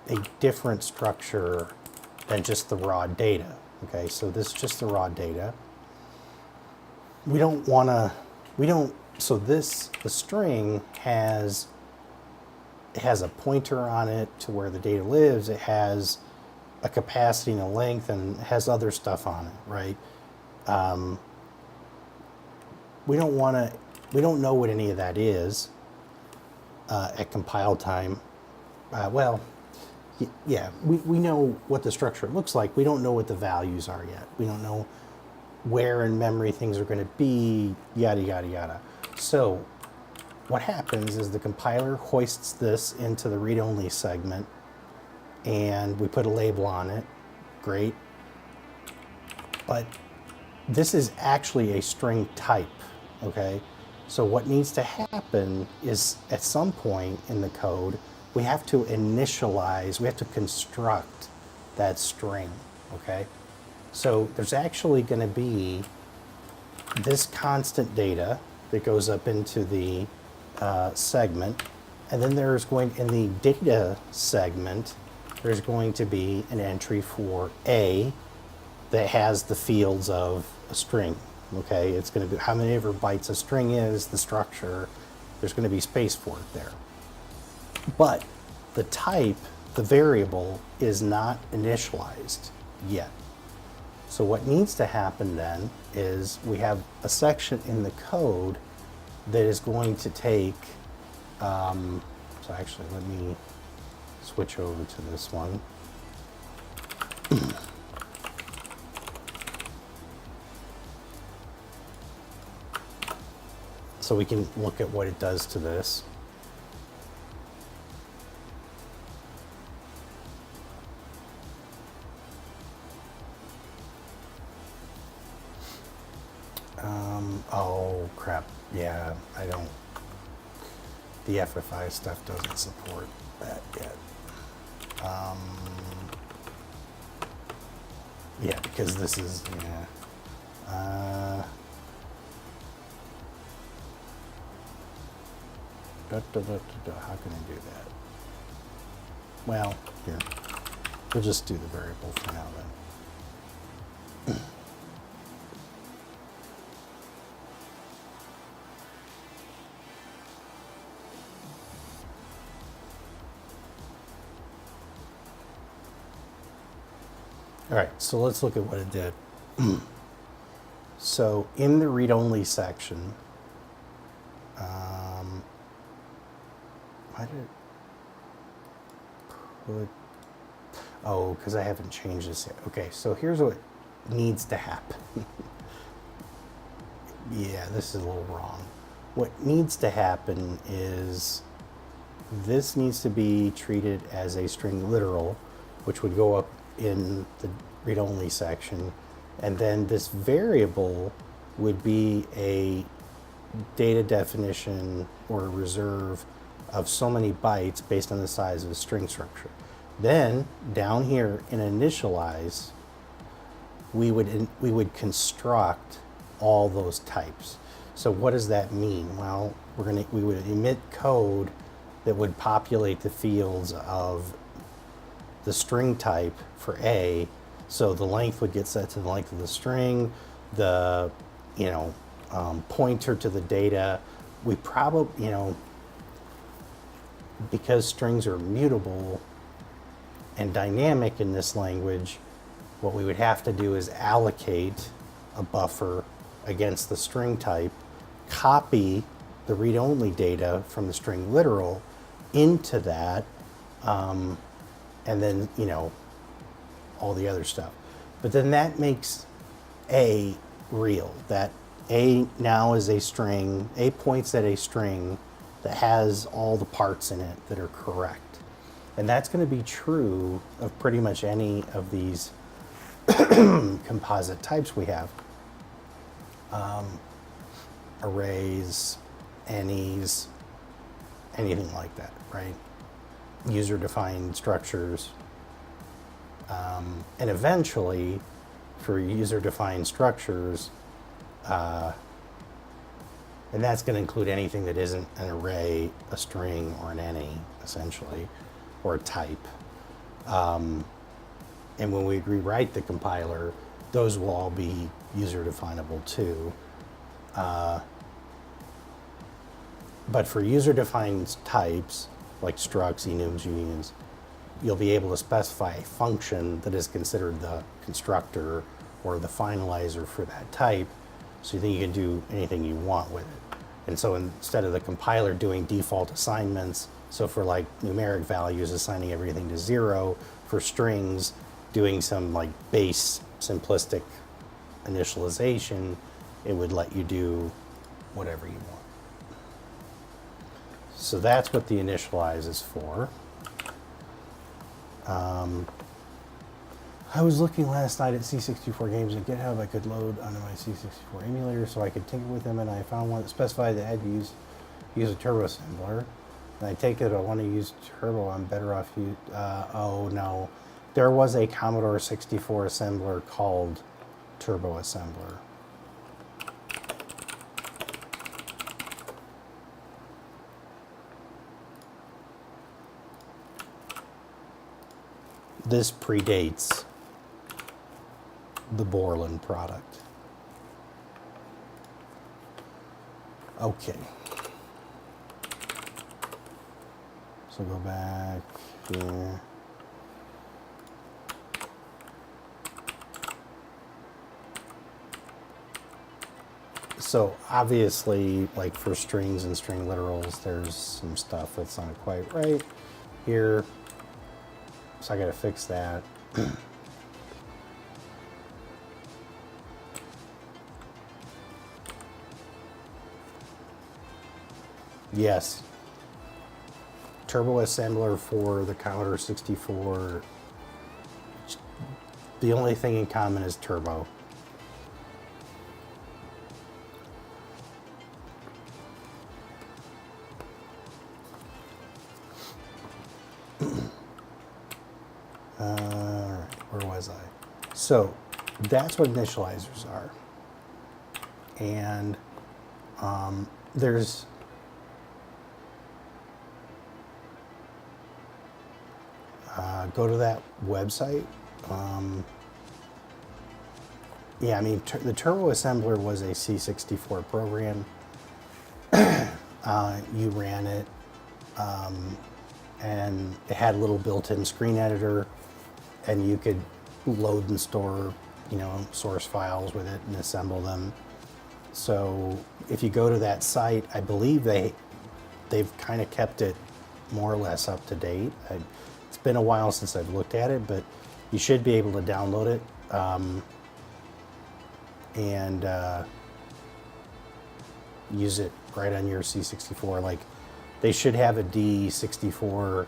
a different structure than just the raw data, okay? So this is just the raw data. So the string has a pointer on it to where the data lives. It has a capacity and a length, and it has other stuff on it, right? We don't know what any of that is at compile time. We know what the structure looks like. We don't know what the values are yet. We don't know where in memory things are going to be, yada, yada, yada. So what happens is the compiler hoists this into the read-only segment, and we put a label on it. Great. But this is actually a string type, okay? So what needs to happen is at some point in the code, we have to initialize, we have to construct that string, okay? So there's actually going to be this constant data that goes up into the segment, and then there's going, in the data segment, there's going to be an entry for A that has the fields of a string, okay? It's going to be how many ever bytes a string is, the structure, there's going to be space for it there. But the type, the variable, is not initialized yet. So what needs to happen then is we have a section in the code that is going to take So actually, let me switch over to this one. So we can look at what it does to this. Oh crap, yeah, I don't, the FFI stuff doesn't support that yet. Yeah, because this is, yeah. How can I do that? Well, here, we'll just do the variable for now then. All right, so let's look at what it did. So in the read-only section, why did it put, oh, because I haven't changed this yet. Okay, so here's what needs to happen. Yeah, this is a little wrong. What needs to happen is this needs to be treated as a string literal, which would go up in the read-only section, and then this variable would be a data definition or a reserve of so many bytes based on the size of the string structure. Then down here in initialize, we would construct all those types. So what does that mean? Well, we would emit code that would populate the fields of the string type for A. So the length would get set to the length of the string, the pointer to the data. We probably, because strings are mutable and dynamic in this language, what we would have to do is allocate a buffer against the string type, copy the read-only data from the string literal into that, and then, all the other stuff. But then that makes A real. That A now is a string, A points at a string that has all the parts in it that are correct. And that's going to be true of pretty much any of these composite types we have. Arrays, any's, anything like that, right? User-defined structures. And eventually, for user-defined structures, and that's going to include anything that isn't an array, a string, or an any, essentially, or a type. And when we rewrite the compiler, those will all be user-definable too. But for user-defined types, like structs, enums, unions, you'll be able to specify a function that is considered the constructor or the finalizer for that type, so you think you can do anything you want with it. And so instead of the compiler doing default assignments, so for like numeric values, assigning everything to 0, for strings, doing some like base simplistic initialization, it would let you do whatever you want. So that's what the initialize is for. I was looking last night at C64 games at GitHub I could load onto my C64 emulator so I could tinker with them, and I found one that specified that I had to use a turbo assembler. And I take it I want to use turbo, I'm better off oh no. There was a Commodore 64 assembler called Turbo Assembler. This predates the Borland product. Okay. So go back here. So obviously, like for strings and string literals, there's some stuff that's not quite right here. So I gotta fix that. Yes. Turbo assembler for the Commodore 64. The only thing in common is turbo. Where was I? So that's what initializers are. And there's go to that website. Yeah, I mean, the Turbo Assembler was a C64 program. You ran it, and it had a little built-in screen editor, and you could load and store, source files with it and assemble them. So if you go to that site, I believe they've kind of kept it more or less up to date. It's been a while since I've looked at it, but you should be able to download it and use it right on your C64. Like, they should have a D64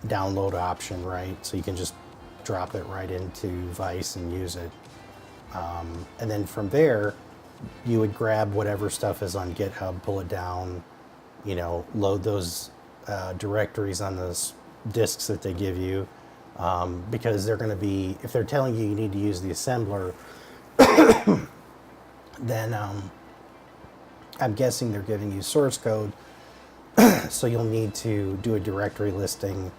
download option, right? So you can just drop it right into Vice and use it. And then from there, you would grab whatever stuff is on GitHub, pull it down, load those directories on those disks that they give you, because they're going to be, if they're telling you need to use the assembler, then I'm guessing they're giving you source code, so you'll need to do a directory listing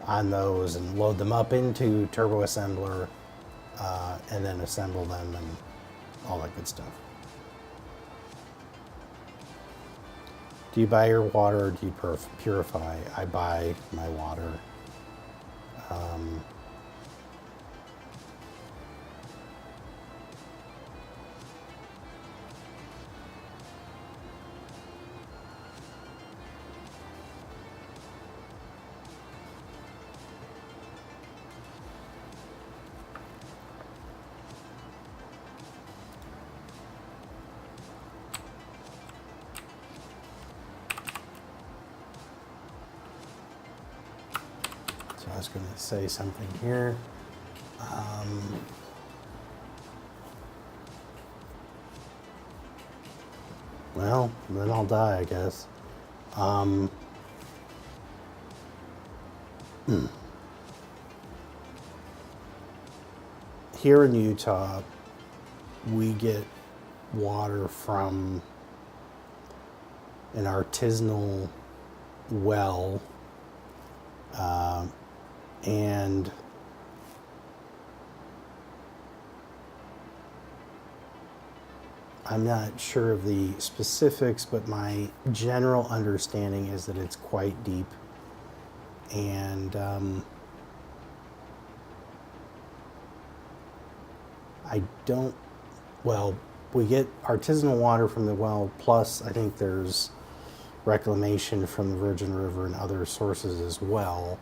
on those and load them up into Turbo Assembler, and then assemble them and all that good stuff. Do you buy your water or do you purify? I buy my water. I was going to say something here. Well, then I'll die, I guess. Here in Utah, we get water from an artisanal well, and I'm not sure of the specifics, but my general understanding is that it's quite deep, and we get artisanal water from the well, plus I think there's reclamation from the Virgin River and other sources as well.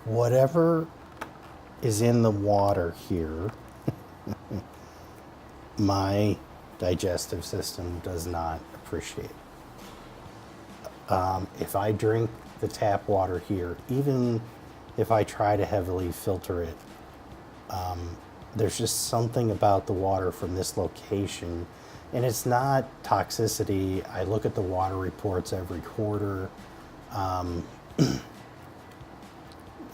Whatever is in the water here, my digestive system does not appreciate. If I drink the tap water here, even if I try to heavily filter it, there's just something about the water from this location, and it's not toxicity. I look at the water reports every quarter.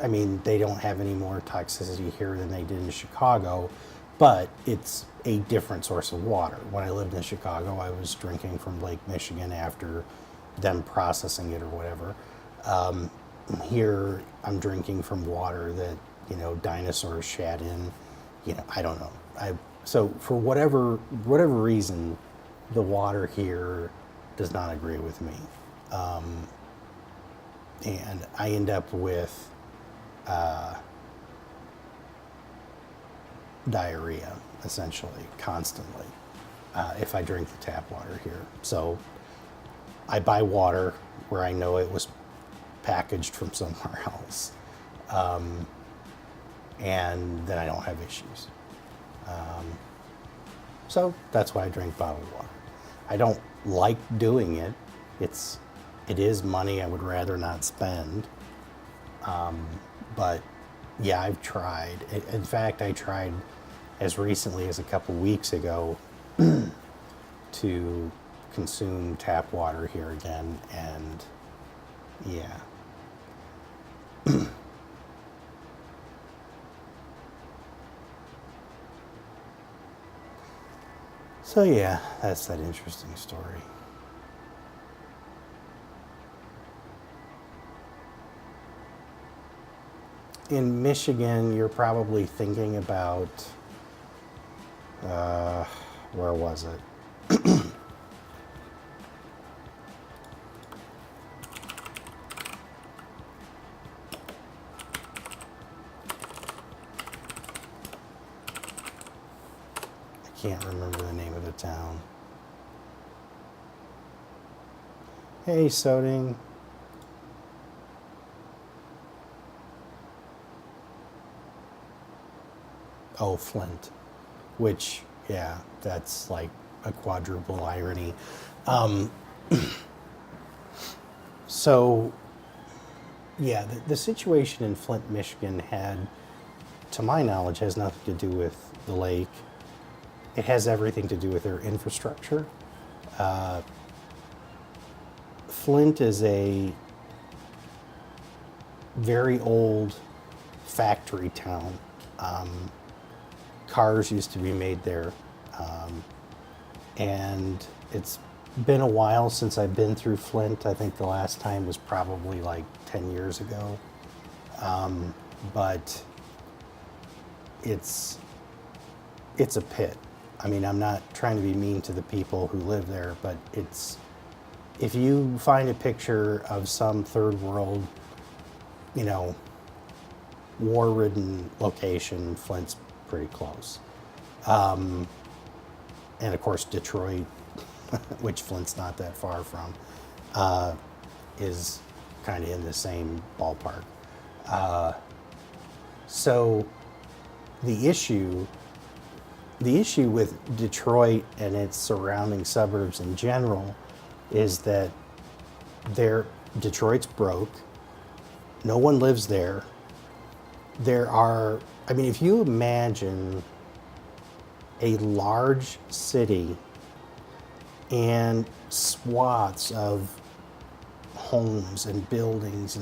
I mean, they don't have any more toxicity here than they did in Chicago, but it's a different source of water. When I lived in Chicago, I was drinking from Lake Michigan after them processing it or whatever. Here, I'm drinking from water that, dinosaurs shat in. I don't know. So for whatever reason, the water here does not agree with me. And I end up with diarrhea, essentially, constantly. if I drink the tap water here. So I buy water where I know it was packaged from somewhere else. And then I don't have issues. So that's why I drink bottled water. I don't like doing it. It is money I would rather not spend. But yeah, I've tried. In fact, I tried as recently as a couple weeks ago to consume tap water here again, and yeah. So yeah, that's that interesting story. In Michigan, you're probably thinking about, where was it? I can't remember the name of the town. Hey, Soding. Oh, Flint. Which, yeah, that's like a quadruple irony. So, yeah, the situation in Flint, Michigan had, to my knowledge, has nothing to do with the lake. It has everything to do with their infrastructure. Flint is a very old factory town. Cars used to be made there. And it's been a while since I've been through Flint. I think the last time was probably like 10 years ago. But it's a pit. I mean, I'm not trying to be mean to the people who live there, but if you find a picture of some third world, war-ridden location, Flint's pretty close. And of course, Detroit, which Flint's not that far from, is kind of in the same ballpark. So the issue with Detroit and its surrounding suburbs in general is that Detroit's broke. No one lives there. If you imagine a large city and swaths of homes and buildings,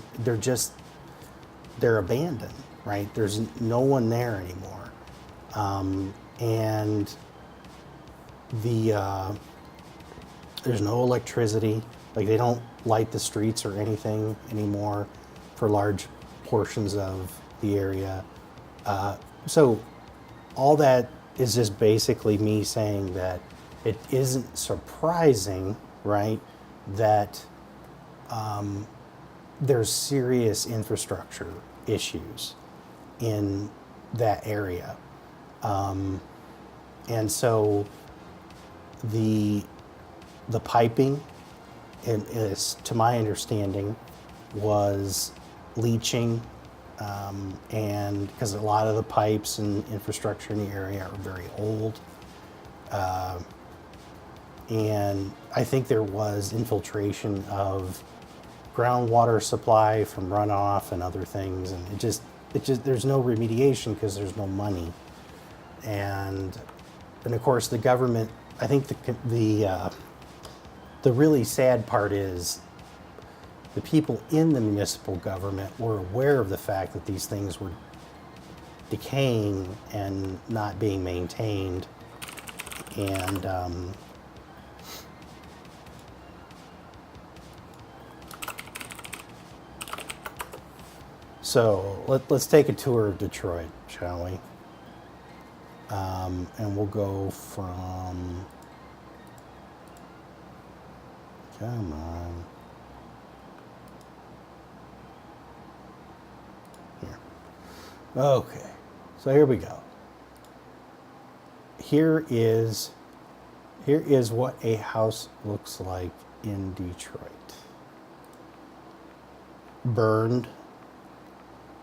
they're abandoned, right? There's no one there anymore. And there's no electricity. Like, they don't light the streets or anything anymore for large portions of the area. So all that is just basically me saying that it isn't surprising, right, that there's serious infrastructure issues in that area. And so the piping, to my understanding, was leaching, and because a lot of the pipes and infrastructure in the area are very old. And I think there was infiltration of groundwater supply from runoff and other things, and it just there's no remediation because there's no money. And of course the government, I think the really sad part is the people in the municipal government were aware of the fact that these things were decaying and not being maintained. And so let's take a tour of Detroit, shall we? And we'll go from, come on, here. Okay, so here we go. Here is Here is what a house looks like in Detroit. Burned,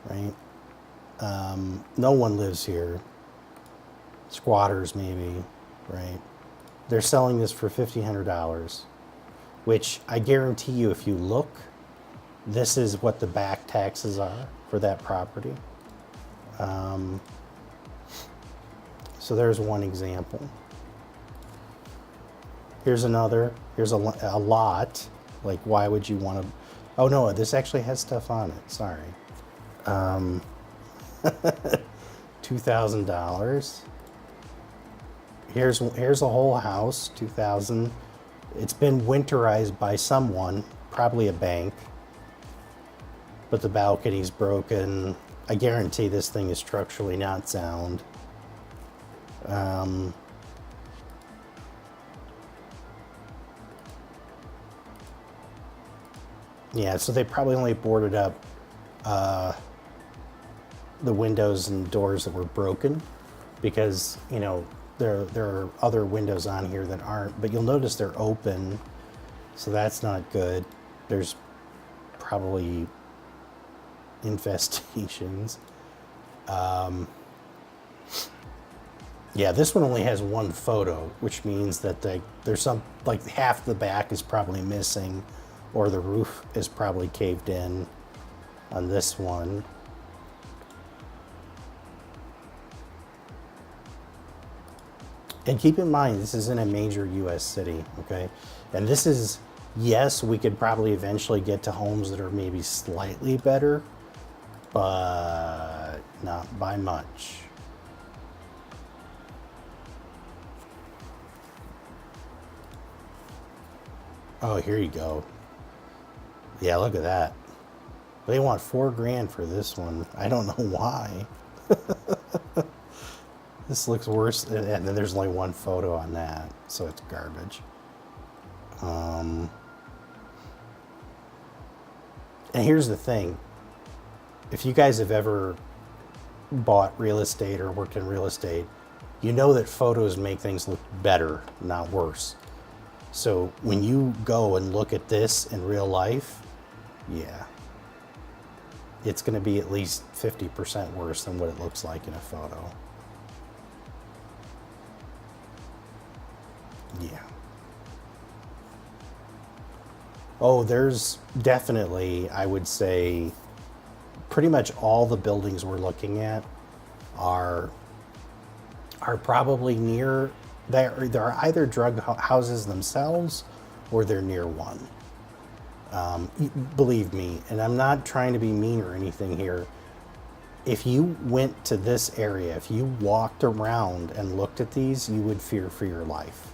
right? No one lives here. Squatters, maybe, right? They're selling this for $1,500, which I guarantee you, if you look, this is what the back taxes are for that property. So there's one example. Here's another. Here's a lot. Like, why would you want to? Oh no, this actually has stuff on it. Sorry. $2,000. Here's a whole house. 2,000. It's been winterized by someone, probably a bank. But the balcony's broken. I guarantee this thing is structurally not sound. Yeah, so they probably only boarded up the windows and doors that were broken, because, you know, there are other windows on here that aren't, but you'll notice they're open, so that's not good. There's probably infestations. Yeah, this one only has one photo, which means that there's some, like, half the back is probably missing, or the roof is probably caved in on this one. And keep in mind, this is in a major US city, okay? And this is, yes, we could probably eventually get to homes that are maybe slightly better, but not by much. Oh, here you go. Yeah, look at that. They want $4,000 for this one. I don't know why. This looks worse, and then there's only one photo on that, so it's garbage. And here's the thing. If you guys have ever bought real estate or worked in real estate, you know that photos make things look better, not worse. So when you go and look at this in real life, yeah, it's going to be at least 50% worse than what it looks like in a photo. Yeah. Oh, there's definitely, I would say, pretty much all the buildings we're looking at are probably near, they're either drug houses themselves or they're near one. Believe me, and I'm not trying to be mean or anything here. If you went to this area, if you walked around and looked at these, you would fear for your life.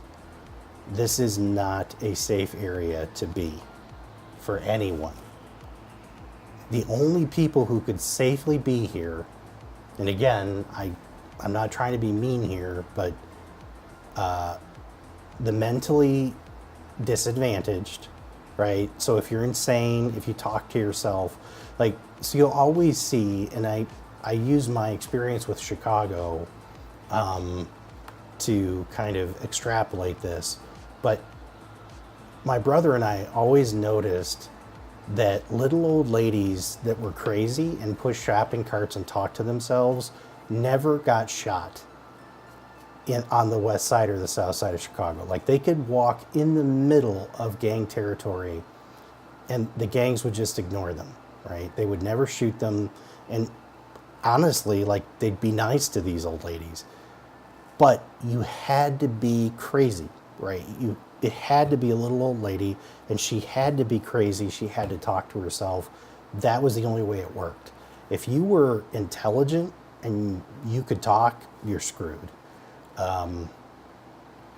This is not a safe area to be for anyone. The only people who could safely be here, and again, I'm not trying to be mean here, but the mentally disadvantaged, right? So if you're insane, if you talk to yourself, like, so you'll always see, and I use my experience with Chicago to kind of extrapolate this, but my brother and I always noticed that little old ladies that were crazy and pushed shopping carts and talked to themselves never got shot on the west side or the south side of Chicago. Like, they could walk in the middle of gang territory and the gangs would just ignore them, right? They would never shoot them. And honestly, like, they'd be nice to these old ladies. But you had to be crazy, right? It had to be a little old lady, and she had to be crazy. She had to talk to herself. That was the only way it worked. If you were intelligent and you could talk, you're screwed.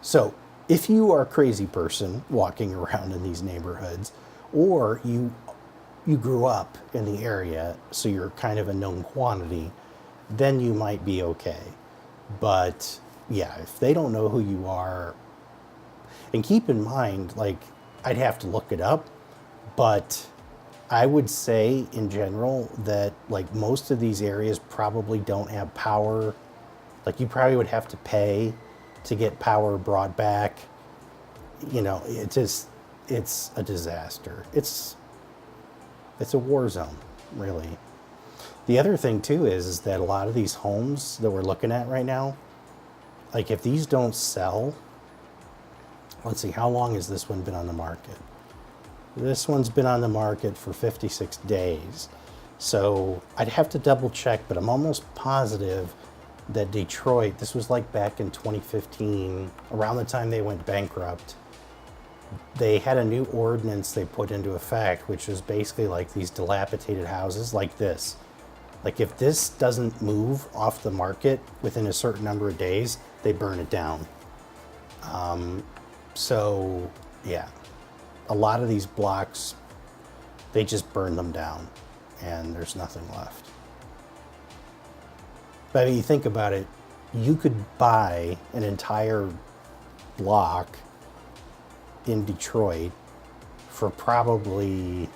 So if you are a crazy person walking around in these neighborhoods, or you grew up in the area, so you're kind of a known quantity, then you might be okay. But yeah, if they don't know who you are, and keep in mind, like, I'd have to look it up, but I would say in general that, like, most of these areas probably don't have power. Like, you probably would have to pay to get power brought back. it's a disaster. It's a war zone, really. The other thing too is that a lot of these homes that we're looking at right now, like if these don't sell, let's see, how long has this one been on the market? This one's been on the market for 56 days. So I'd have to double check, but I'm almost positive that Detroit, this was like back in 2015, around the time they went bankrupt, they had a new ordinance they put into effect, which was basically like these dilapidated houses like this. Like if this doesn't move off the market within a certain number of days, they burn it down. So yeah, a lot of these blocks, they just burn them down and there's nothing left. But I mean, you think about it, you could buy an entire block in Detroit for probably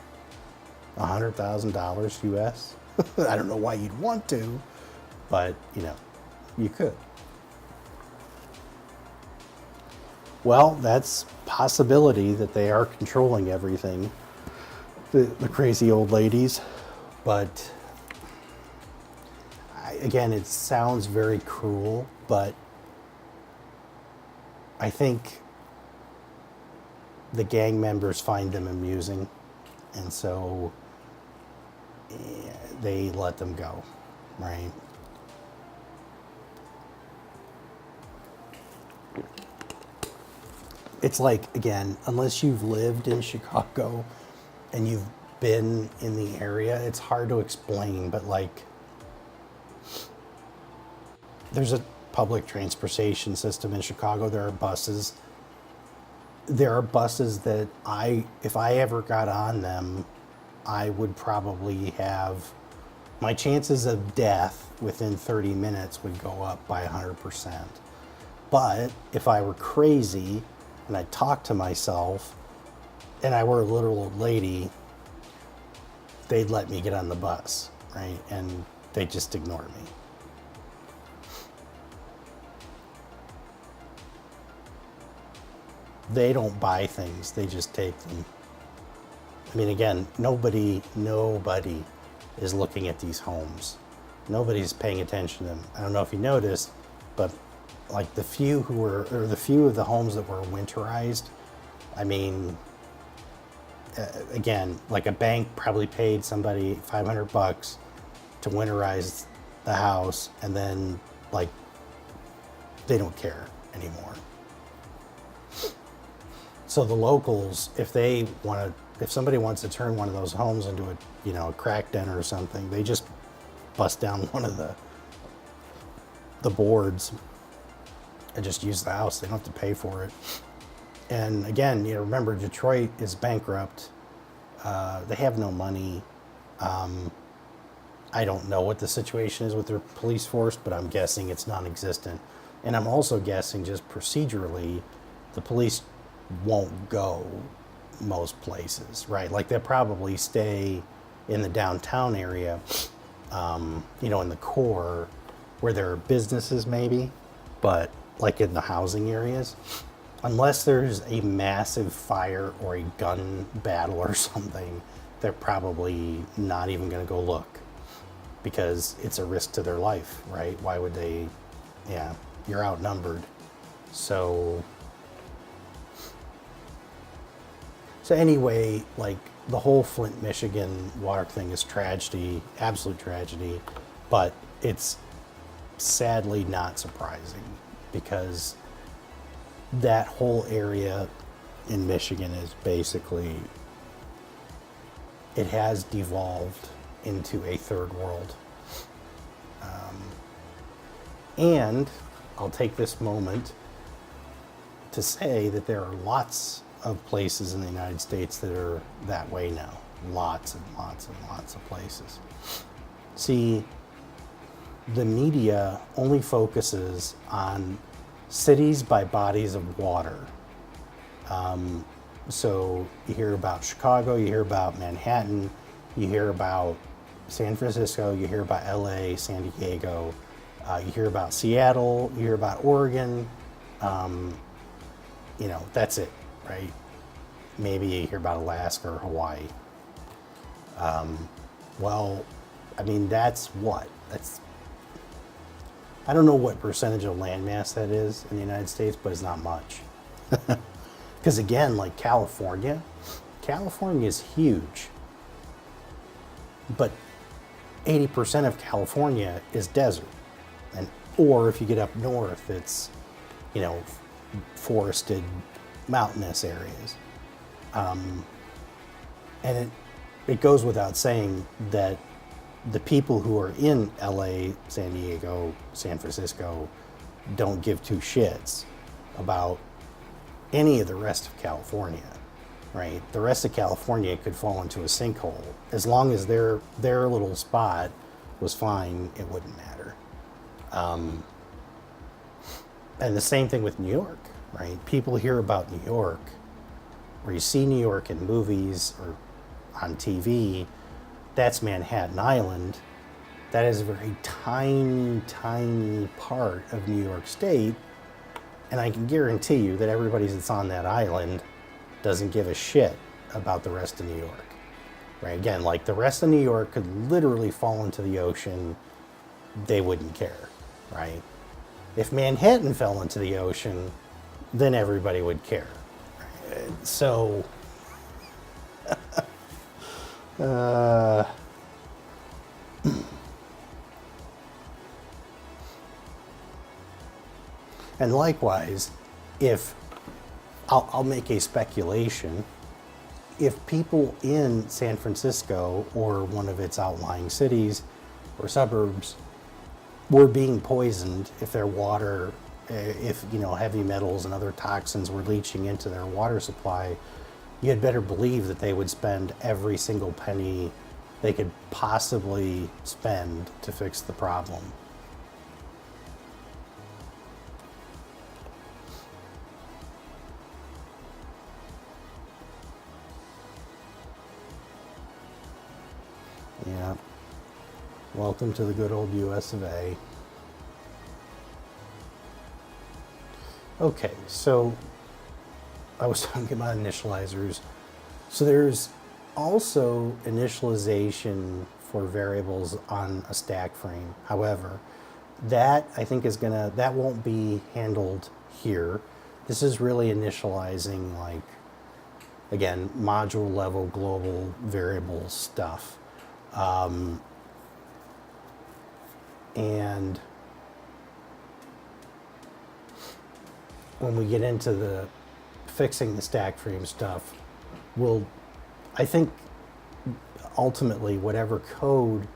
$100,000 US. I don't know why you'd want to, but you could. Well, that's possibility that they are controlling everything, the crazy old ladies. But again, it sounds very cruel, but I think the gang members find them amusing, and so they let them go, right? It's like, again, unless you've lived in Chicago and you've been in the area, it's hard to explain, but like, there's a public transportation system in Chicago. There are buses. There are buses that if I ever got on them, I would probably have, my chances of death within 30 minutes would go up by 100%. But if I were crazy and I talked to myself and I were a little old lady, they'd let me get on the bus, right? And they just ignore me. They don't buy things, they just take them. I mean, again, nobody is looking at these homes. Nobody's paying attention to them. I don't know if you noticed, but like the few of the homes that were winterized, I mean, again, like a bank probably paid somebody $500 to winterize the house, and then like they don't care anymore. So the locals, if somebody wants to turn one of those homes into a crack den or something, they just bust down one of the boards and just use the house. They don't have to pay for it. And again, remember, Detroit is bankrupt. They have no money. I don't know what the situation is with their police force, but I'm guessing it's non-existent. And I'm also guessing, just procedurally, the police won't go most places, right? Like they'll probably stay in the downtown area, in the core where there are businesses maybe, but like in the housing areas, unless there's a massive fire or a gun battle or something, they're probably not even going to go look because it's a risk to their life, right? Why would they? Yeah, you're outnumbered. So anyway, like the whole Flint, Michigan water thing is tragedy, absolute tragedy, but it's sadly not surprising because that whole area in Michigan is basically, it has devolved into a third world. And I'll take this moment to say that there are lots of places in the United States that are that way now. Lots and lots and lots of places. See, the media only focuses on cities by bodies of water. So you hear about Chicago, you hear about Manhattan, you hear about San Francisco, you hear about LA, San Diego, you hear about Seattle, you hear about Oregon, that's it, right? Maybe you hear about Alaska or Hawaii. Well, I mean, that's what? I don't know what percentage of landmass that is in the United States, but it's not much. Because again, like California is huge, but 80% of California is desert. Or if you get up north, it's, forested, mountainous areas. And it goes without saying that the people who are in LA, San Diego, San Francisco don't give two shits about any of the rest of California, right? The rest of California could fall into a sinkhole. As long as their little spot was fine, it wouldn't matter. And the same thing with New York, right? People hear about New York, or you see New York in movies or on TV, that's Manhattan Island. That is a very tiny, tiny part of New York State. And I can guarantee you that everybody that's on that island doesn't give a shit about the rest of New York, right? Again, like the rest of New York could literally fall into the ocean. They wouldn't care, right? If Manhattan fell into the ocean, then everybody would care. So, and likewise, if I'll make a speculation, if people in San Francisco or one of its outlying cities or suburbs were being poisoned, if their water, if heavy metals and other toxins were leaching into their water supply, you had better believe that they would spend every single penny they could possibly spend to fix the problem. Yeah. Welcome to the good old US of A. Okay, so I was talking about initializers. So there's also initialization for variables on a stack frame. However, that I think that won't be handled here. This is really initializing, like, again, module level global variable stuff. And when we get into the fixing the stack frame stuff, I think ultimately whatever code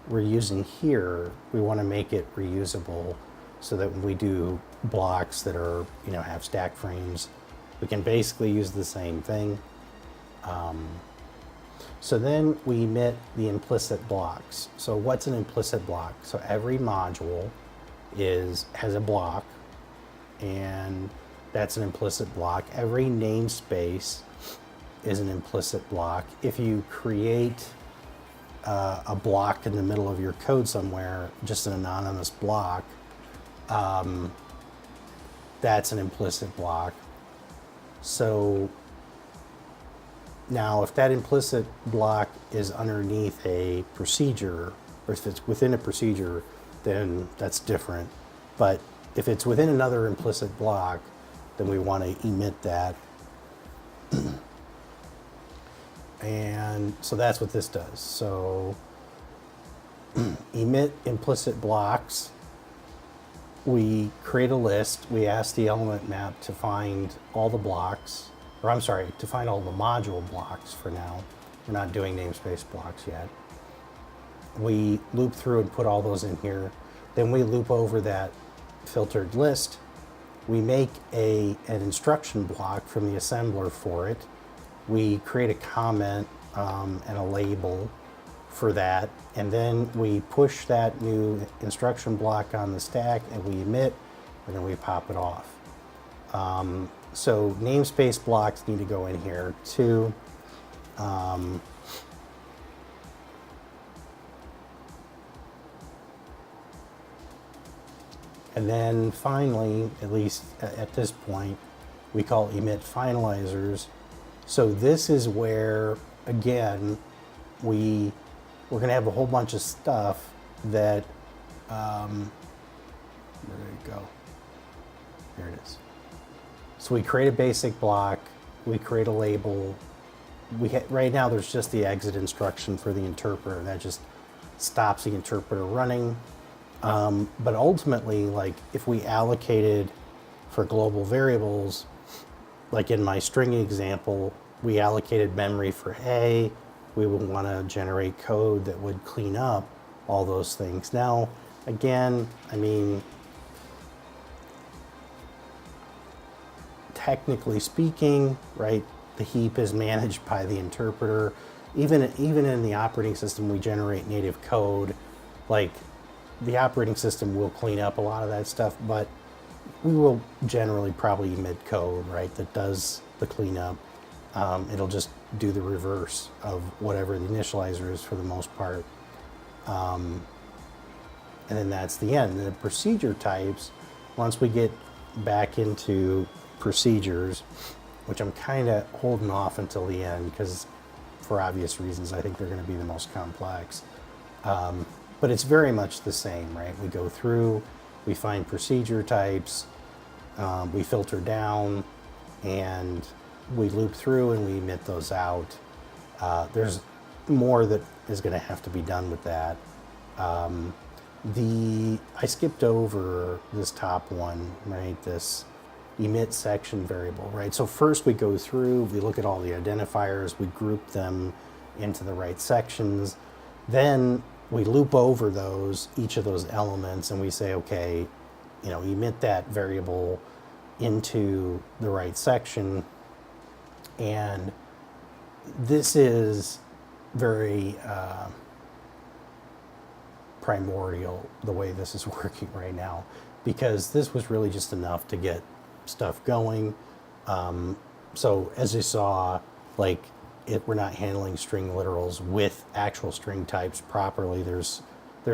we're using here, we want to make it reusable so that when we do blocks that are, have stack frames, we can basically use the same thing. So then we emit the implicit blocks. So what's an implicit block? So every module has a block, and that's an implicit block. Every namespace is an implicit block. If you create a block in the middle of your code somewhere, just an anonymous block, that's an implicit block. So now if that implicit block is underneath a procedure, or if it's within a procedure, then that's different. But if it's within another implicit block, then we want to emit that. And so that's what this does. So emit implicit blocks. We create a list. We ask the element map to find all the blocks, to find all the module blocks for now. We're not doing namespace blocks yet. We loop through and put all those in here. Then we loop over that filtered list. We make an instruction block from the assembler for it. We create a comment and a label for that, and then we push that new instruction block on the stack and we emit, and then we pop it off. So namespace blocks need to go in here too. And then finally, at least at this point, we call Emit Finalizers. So this is where, again, we're going to have a whole bunch of stuff that, where did it go? There it is. So we create a basic block, we create a label. Right now there's just the exit instruction for the interpreter. That just stops the interpreter running. But ultimately, like if we allocated for global variables, like in my string example, we allocated memory for A, we would want to generate code that would clean up all those things. Now, again, I mean, technically speaking, right, the heap is managed by the interpreter. Even in the operating system, we generate native code. Like, the operating system will clean up a lot of that stuff, but we will generally probably emit code, right, that does the cleanup. It'll just do the reverse of whatever the initializer is for the most part. And then that's the end. And the procedure types, once we get back into procedures, which I'm kind of holding off until the end because for obvious reasons, I think they're going to be the most complex. But it's very much the same, right? We go through, we find procedure types, we filter down, and we loop through and we emit those out. There's more that is going to have to be done with that. I skipped over this top one, right? This emit section variable, right? So first we go through, we look at all the identifiers, we group them into the right sections. Then we loop over each of those elements, and we say, okay, emit that variable into the right section. And this is very primordial, the way this is working right now, because this was really just enough to get stuff going. So as you saw, like, we're not handling string literals with actual string types properly. There's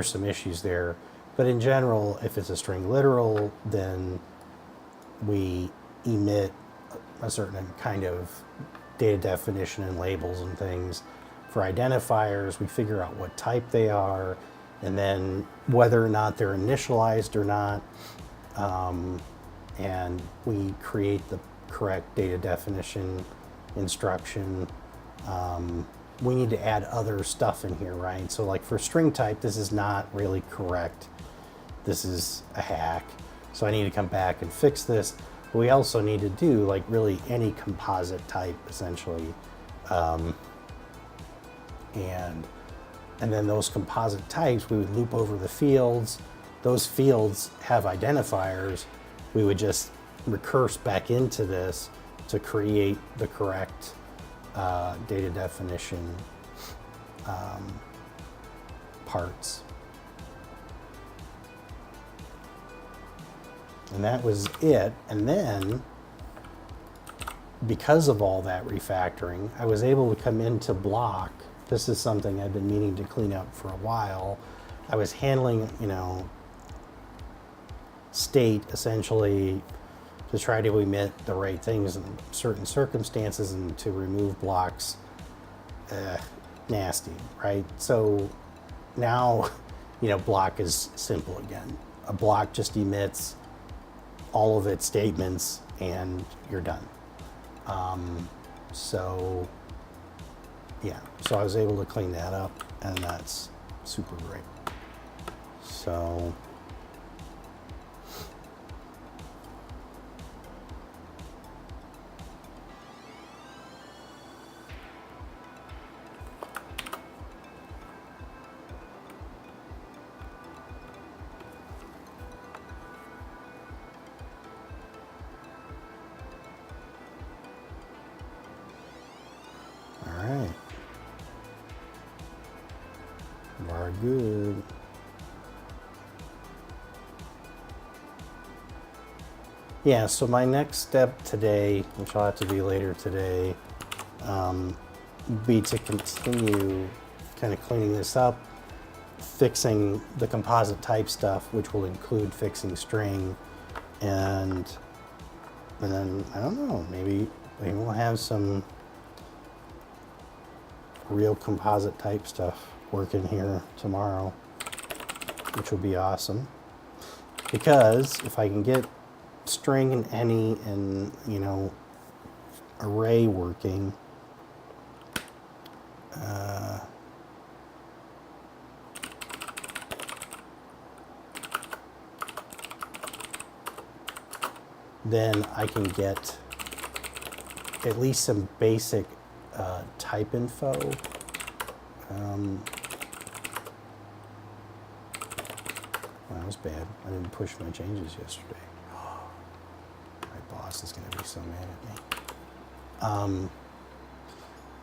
some issues there. But in general, if it's a string literal, then we emit a certain kind of data definition and labels and things. For identifiers, we figure out what type they are, and then whether or not they're initialized or not. And we create the correct data definition instruction. We need to add other stuff in here, right? So like for string type, this is not really correct. This is a hack. So I need to come back and fix this. But we also need to do like really any composite type essentially. And then those composite types, we would loop over the fields. Those fields have identifiers. We would just recurse back into this to create the correct data definition parts. And that was it. And then, because of all that refactoring, I was able to come into Block. This is something I've been meaning to clean up for a while. I was handling, state essentially to try to emit the right things in certain circumstances and to remove blocks. Nasty, right? So now, Block is simple again. A block just emits all of its statements and you're done. So I was able to clean that up, and that's super great. So good. Yeah, so my next step today, which will have to be later today, be to continue kind of cleaning this up, fixing the composite type stuff, which will include fixing string, and And then, I don't know, maybe we'll have some real composite type stuff working here tomorrow, which will be awesome. Because if I can get string and any and, you know, array working, then I can get at least some basic type info. That was bad. I didn't push my changes yesterday. My boss is going to be so mad at me.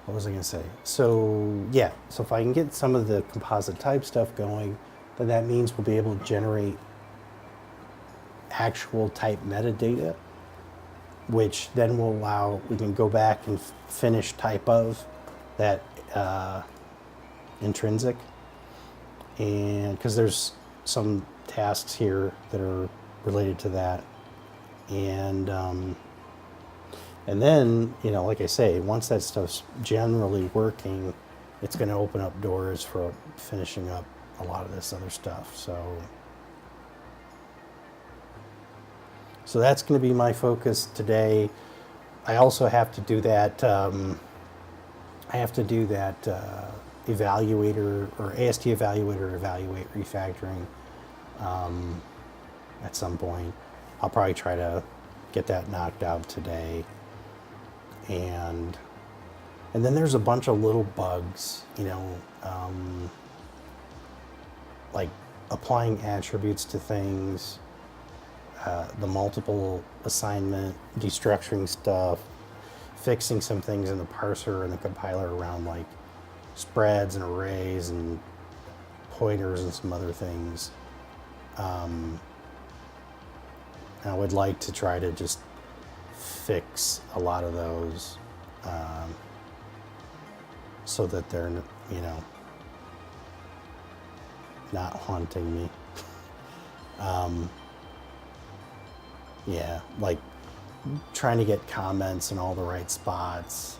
What was I going to say? So yeah, so if I can get some of the composite type stuff going, then that means we'll be able to generate actual type metadata, which then will allow, we can go back and finish type of that intrinsic. And because there's some tasks here that are related to that. And then, you know, like I say, once that stuff's generally working, it's going to open up doors for finishing up a lot of this other stuff. So that's going to be my focus today. I also have to do that. Evaluator or AST evaluator evaluate refactoring at some point. I'll probably try to get that knocked out today. And then there's a bunch of little bugs, you know, like applying attributes to things, the multiple assignment, destructuring stuff, fixing some things in the parser and the compiler around like spreads and arrays and pointers and some other things. I would like to try to just fix a lot of those so that they're, you know, not haunting me. Yeah, like trying to get comments in all the right spots,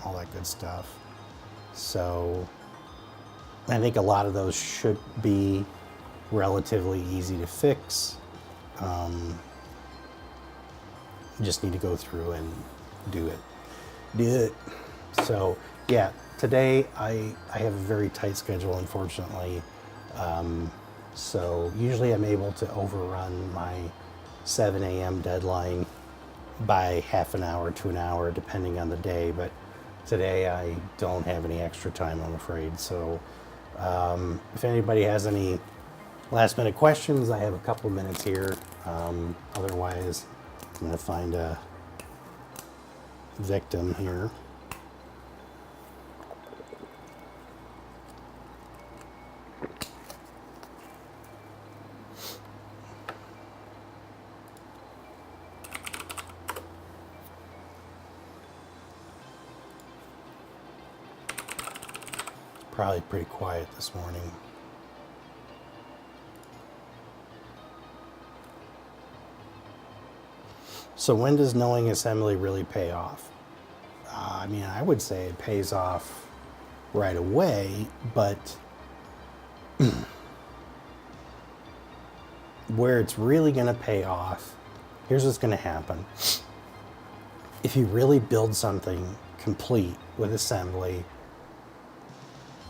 all that good stuff. So I think a lot of those should be relatively easy to fix. Just need to go through and do it. So yeah, today I have a very tight schedule, unfortunately. So usually I'm able to overrun my 7 a.m. deadline by half an hour to an hour, depending on the day. But today I don't have any extra time, I'm afraid. So if anybody has any last minute questions, I have a couple of minutes here. Otherwise, I'm going to find a victim here. Probably pretty quiet this morning. So when does knowing assembly really pay off? I mean, I would say it pays off right away, but where it's really going to pay off, here's what's going to happen. If you really build something complete with assembly,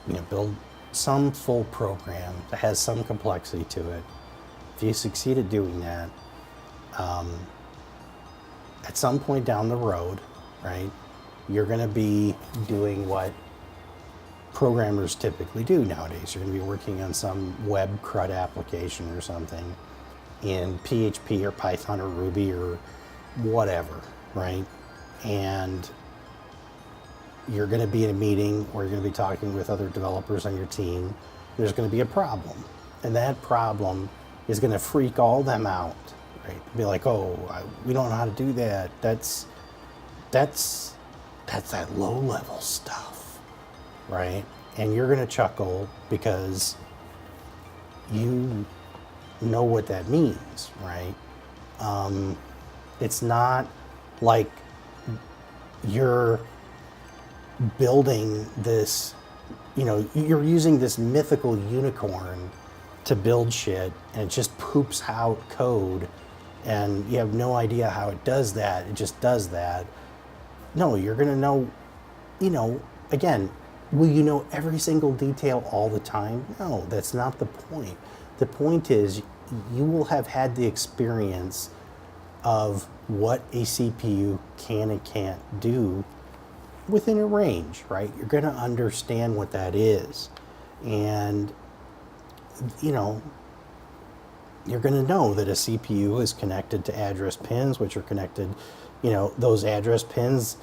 you know, build some full program that has some complexity to it, if you succeed at doing that, at some point down the road, right, you're going to be doing what programmers typically do nowadays. You're going to be working on some web CRUD application or something in PHP or Python or Ruby or whatever, right? And you're going to be in a meeting or you're going to be talking with other developers on your team. There's going to be a problem. And that problem is going to freak all them out, right? Be like, oh, we don't know how to do that. That's that low level stuff, right? And you're going to chuckle because you know what that means, right? It's not like you're building this, you're using this mythical unicorn to build shit, and it just poops out code, and you have no idea how it does that. It just does that. No, you're going to know, again, will you know every single detail all the time? No, that's not the point. The point is you will have had the experience of what a CPU can and can't do within a range, right? You're going to understand what that is. And, you're going to know that a CPU is connected to address pins, which are connected, those address pins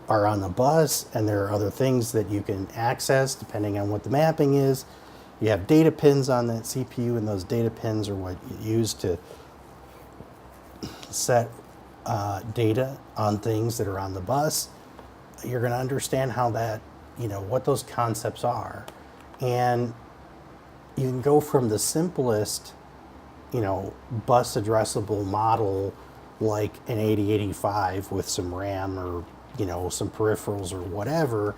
are on the bus, and there are other things that you can access depending on what the mapping is. You have data pins on that CPU, and those data pins are what you use to set data on things that are on the bus. You're going to understand how that, what those concepts are. And you can go from the simplest, bus addressable model like an 8085 with some RAM or, some peripherals or whatever.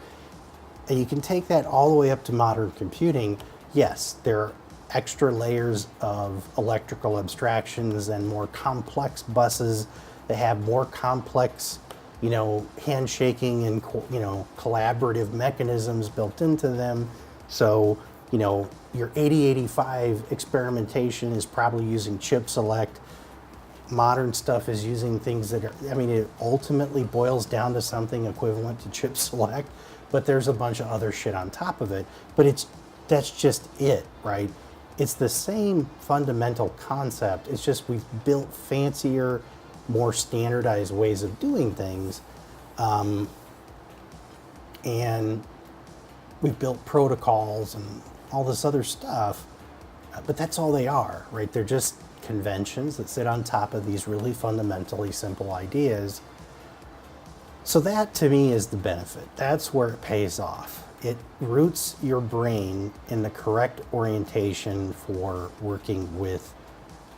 And you can take that all the way up to modern computing. Yes, there are extra layers of electrical abstractions and more complex buses that have more complex, handshaking and, collaborative mechanisms built into them. So, your 8085 experimentation is probably using chip select. Modern stuff is using things that are, it ultimately boils down to something equivalent to chip select, but there's a bunch of other shit on top of it. But that's just it, right? It's the same fundamental concept. It's just we've built fancier, more standardized ways of doing things. And we've built protocols and all this other stuff, but that's all they are, right? They're just conventions that sit on top of these really fundamentally simple ideas. So that to me is the benefit. That's where it pays off. It roots your brain in the correct orientation for working with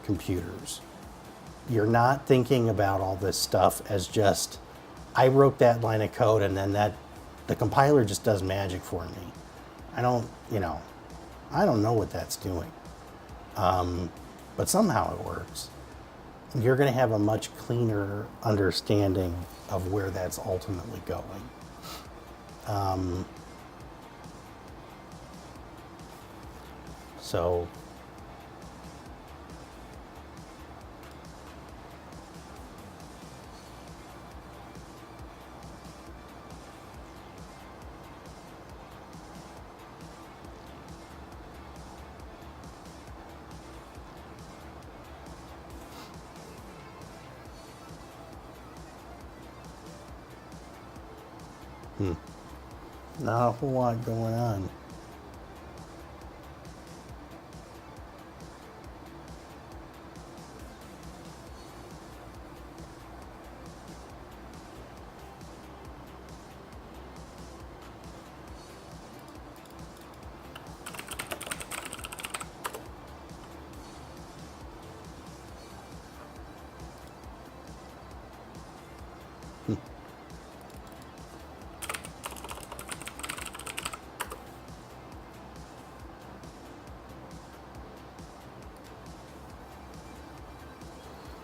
computers. You're not thinking about all this stuff as just, I wrote that line of code and then the compiler just does magic for me. I don't know what that's doing. But somehow it works. You're going to have a much cleaner understanding of where that's ultimately going. So not a whole lot going on.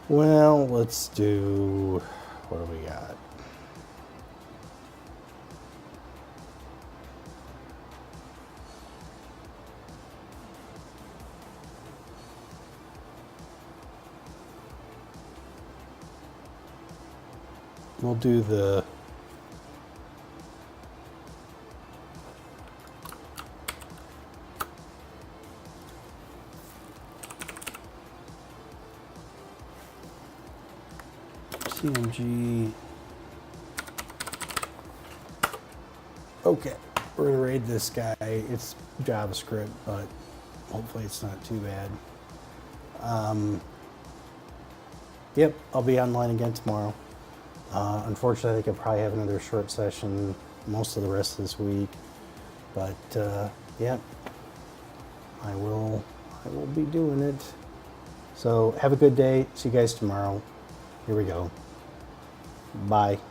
Well, let's do, what do we got? We'll do the CMG. Okay, we're gonna raid this guy. It's JavaScript, but hopefully it's not too bad. Yep, I'll be online again tomorrow. Unfortunately, I think I'll probably have another short session most of the rest of this week. But yeah, I will be doing it. So have a good day. See you guys tomorrow. Here we go. Bye.